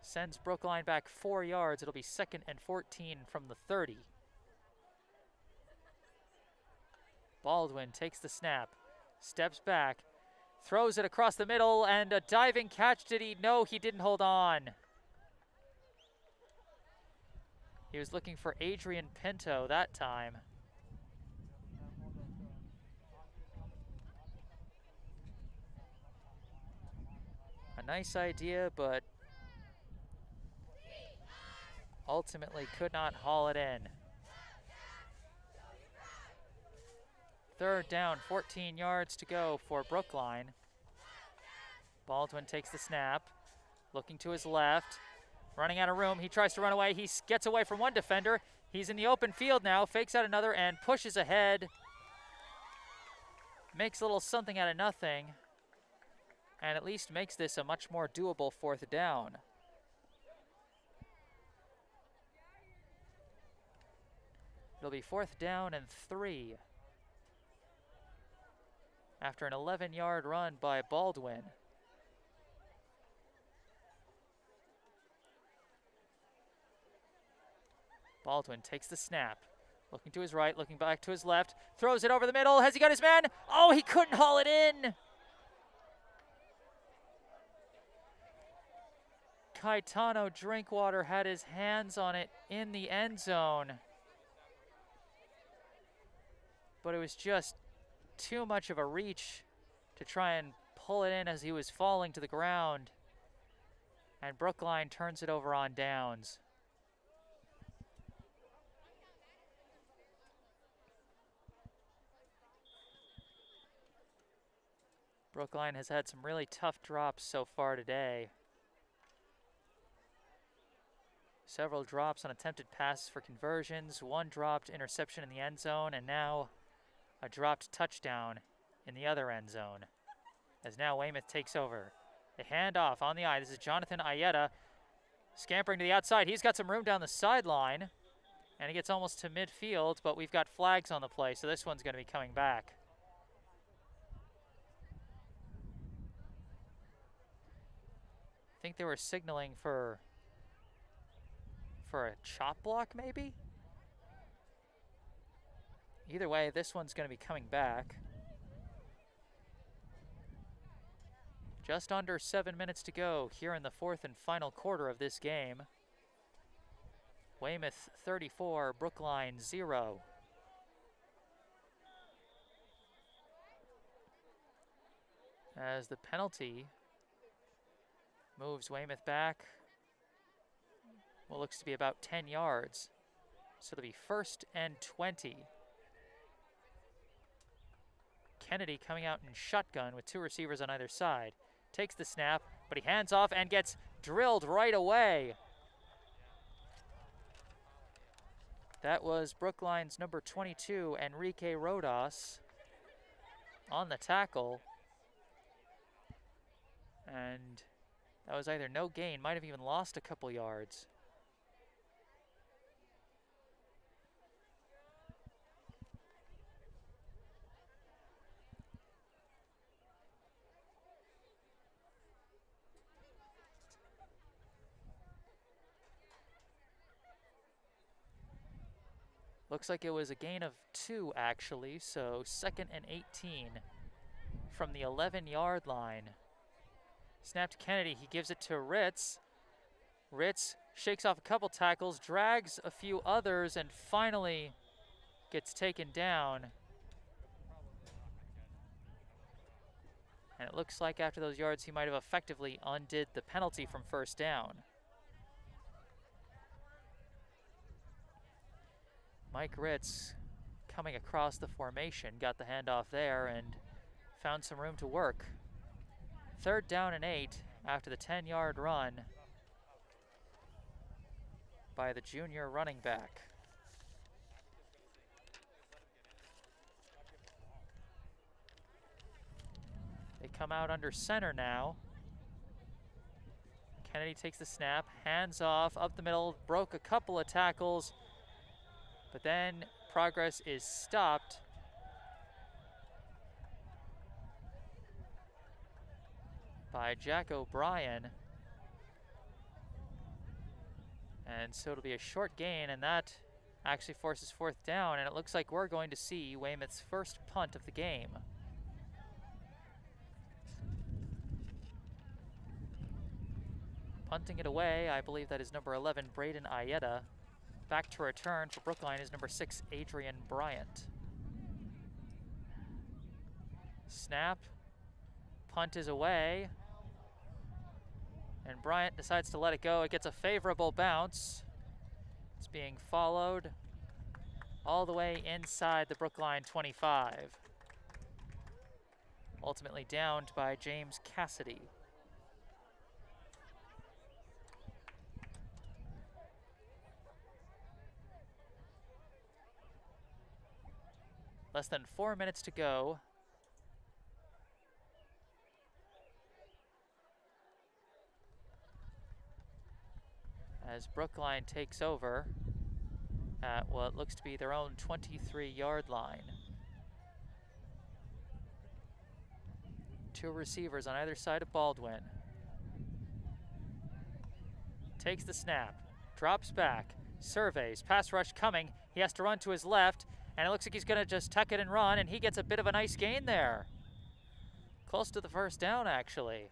Sends Brookline back 4 yards. It'll be 2nd and 14 from the 30. Baldwin takes the snap, steps back, throws it across the middle, and a diving catch. Did he? No, he didn't hold on. He was looking for Adrian Pinto that time. nice idea, but ultimately could not haul it in. 3rd down, 14 yards to go for Brookline. Baldwin takes the snap, looking to his left, running out of room. He tries to run away. He gets away from one defender. He's in the open field now, fakes out another and pushes ahead. Makes a little something out of nothing, and at least makes this a much more doable 4th down. It'll be 4th down and 3 after an 11-yard run by Baldwin. Baldwin takes the snap, looking to his right, looking back to his left, throws it over the middle. Has he got his man? Oh, he couldn't haul it in. Caetano Drinkwater had his hands on it in the end zone, but it was just too much of a reach to try and pull it in as he was falling to the ground, and Brookline turns it over on downs. Brookline has had some really tough drops so far today. Several drops on attempted passes for conversions, one dropped interception in the end zone, and now a dropped touchdown in the other end zone. As now Weymouth takes over. A handoff on the eye. This is Jonathan Ayeta scampering to the outside. He's got some room down the sideline, and he gets almost to midfield, but we've got flags on the play, so this one's going to be coming back. I think they were signaling for a chop block, maybe? Either way, this one's going to be coming back. Just under 7 minutes to go here in the 4th and final quarter of this game. Weymouth 34, Brookline 0. As the penalty moves Weymouth back what looks to be about 10 yards. So it'll be 1st and 20. Kennedy coming out in shotgun with 2 receivers on either side. Takes the snap, but he hands off and gets drilled right away. That was Brookline's number 22, Enrique Rodas, on the tackle. And that was either no gain, might have even lost a couple yards. Looks like it was a gain of 2, actually, so 2nd and 18 from the 11-yard line. Snap to Kennedy, he gives it to Ritz. Ritz shakes off a couple tackles, drags a few others, and finally gets taken down. And it looks like after those yards, he might have effectively undid the penalty from 1st down. Mike Ritz coming across the formation, got the handoff there and found some room to work. 3rd down and 8 after the 10-yard run by the junior running back. They come out under center now. Kennedy takes the snap, hands off, up the middle, broke a couple of tackles, but then progress is stopped by Jack O'Brien. And so it'll be a short gain, and that actually forces 4th down, and it looks like we're going to see Weymouth's first punt of the game. Punting it away, I believe that is number 11, Braden Ayeta. Back to return for Brookline is number 6, Adrian Bryant. Snap. Punt is away. And Bryant decides to let it go. It gets a favorable bounce. It's being followed all the way inside the Brookline 25. Ultimately downed by James Cassidy. Less than 4 minutes to go. As Brookline takes over at what looks to be their own 23-yard line. Two receivers on either side of Baldwin. Takes the snap, drops back, surveys, pass rush coming. He has to run to his left, and it looks like he's gonna just tuck it and run, and he gets a bit of a nice gain there. Close to the first down, actually.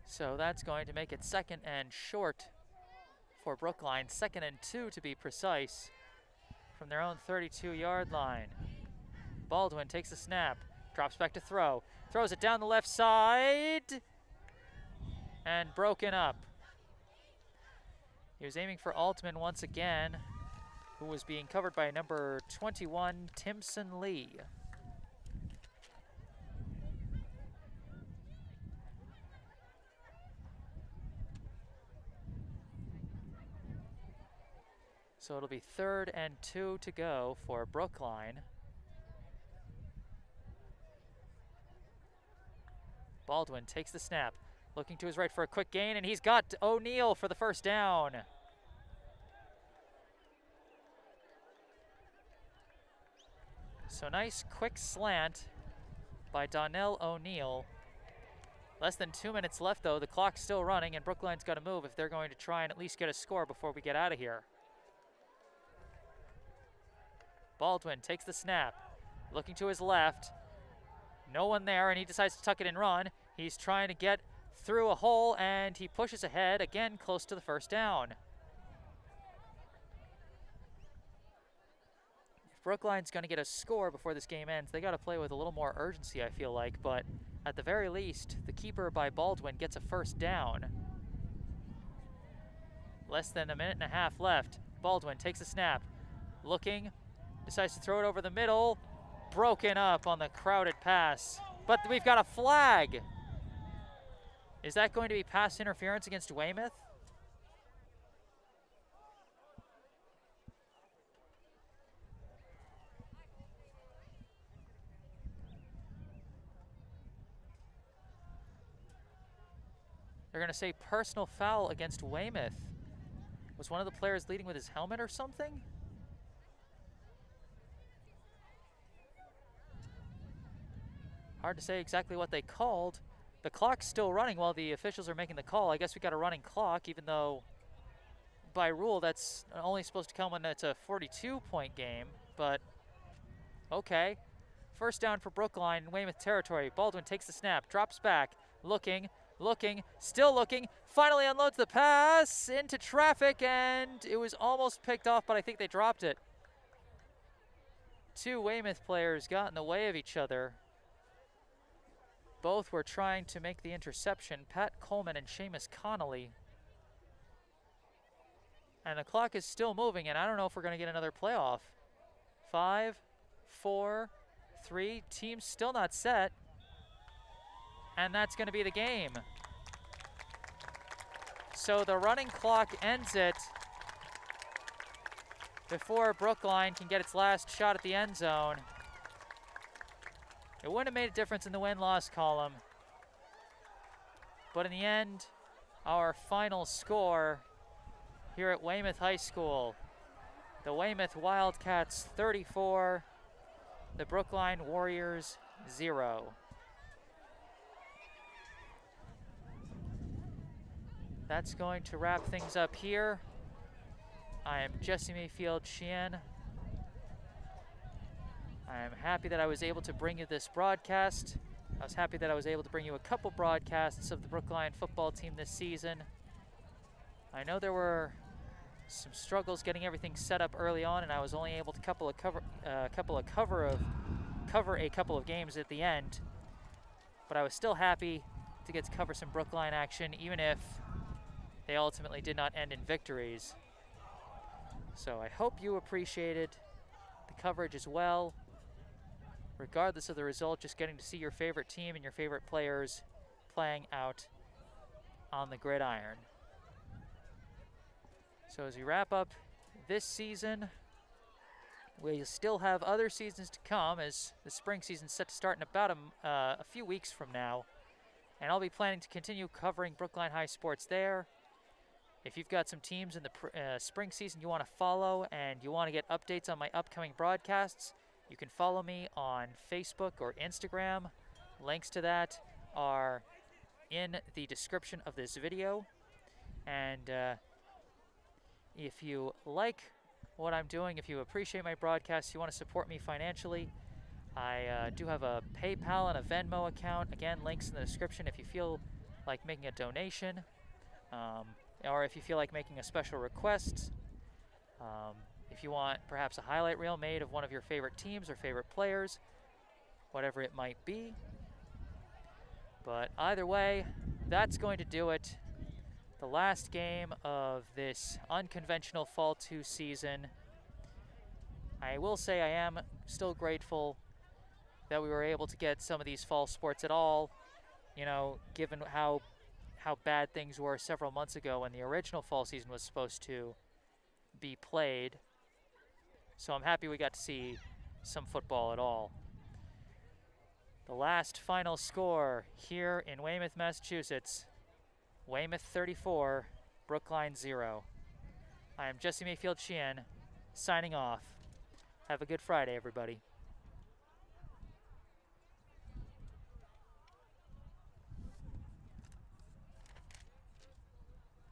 So that's going to make it 2nd and short for Brookline. 2nd and 2 to be precise from their own 32-yard line. Baldwin takes the snap, drops back to throw, throws it down the left side, and broken up. He was aiming for Altman once again, who was being covered by number 21, Timson Lee. So it'll be 3rd and 2 to go for Brookline. Baldwin takes the snap, looking to his right for a quick gain, and he's got O'Neal for the first down. So nice quick slant by Donnell O'Neal. Less than 2 minutes left though, the clock's still running, and Brookline's got to move if they're going to try and at least get a score before we get out of here. Baldwin takes the snap, looking to his left. No one there, and he decides to tuck it and run. He's trying to get through a hole, and he pushes ahead, again close to the first down. If Brookline's going to get a score before this game ends, they got to play with a little more urgency, I feel like, but at the very least, the keeper by Baldwin gets a first down. Less than a minute and a half left. Baldwin takes a snap, looking, decides to throw it over the middle, broken up on the crowded pass. But we've got a flag. Is that going to be pass interference against Weymouth? They're going to say personal foul against Weymouth. Was one of the players leading with his helmet or something? Hard to say exactly what they called. The clock's still running while the officials are making the call. I guess we got a running clock, even though by rule that's only supposed to come when it's a 42-point game, but okay. First down for Brookline in Weymouth territory. Baldwin takes the snap, drops back, looking, still looking, finally unloads the pass into traffic, and it was almost picked off, but I think they dropped it. Two Weymouth players got in the way of each other. Both were trying to make the interception, Pat Coleman and Seamus Connolly. And the clock is still moving, and I don't know if we're going to get another playoff. 5, 4, 3, team's still not set. And that's going to be the game. So the running clock ends it before Brookline can get its last shot at the end zone. It wouldn't have made a difference in the win-loss column. But in the end, our final score here at Weymouth High School, the Weymouth Wildcats 34, the Brookline Warriors 0. That's going to wrap things up here. I am Jesse Mayfield-Sheehan. I am happy that I was able to bring you this broadcast. I was happy that I was able to bring you a couple broadcasts of the Brookline football team this season. I know there were some struggles getting everything set up early on, and I was only able to cover a couple of games at the end. But I was still happy to get to cover some Brookline action, even if they ultimately did not end in victories. So I hope you appreciated the coverage as well. Regardless of the result, just getting to see your favorite team and your favorite players playing out on the gridiron. So as we wrap up this season, we still have other seasons to come, as the spring season's set to start in about a few weeks from now. And I'll be planning to continue covering Brookline High sports there. If you've got some teams in the spring season you want to follow and you want to get updates on my upcoming broadcasts, you can follow me on Facebook or Instagram. Links to that are in the description of this video. And if you like what I'm doing, if you appreciate my broadcasts, you want to support me financially, I do have a PayPal and a Venmo account. Again, links in the description if you feel like making a donation, or if you feel like making a special request. If you want perhaps a highlight reel made of one of your favorite teams or favorite players, whatever it might be. But either way, that's going to do it. The last game of this unconventional Fall 2 season. I will say I am still grateful that we were able to get some of these fall sports at all, you know, given how bad things were several months ago when the original fall season was supposed to be played. So I'm happy we got to see some football at all. The last final score here in Weymouth, Massachusetts. Weymouth 34, Brookline 0. I am Jesse Mayfield-Sheehan, signing off. Have a good Friday, everybody.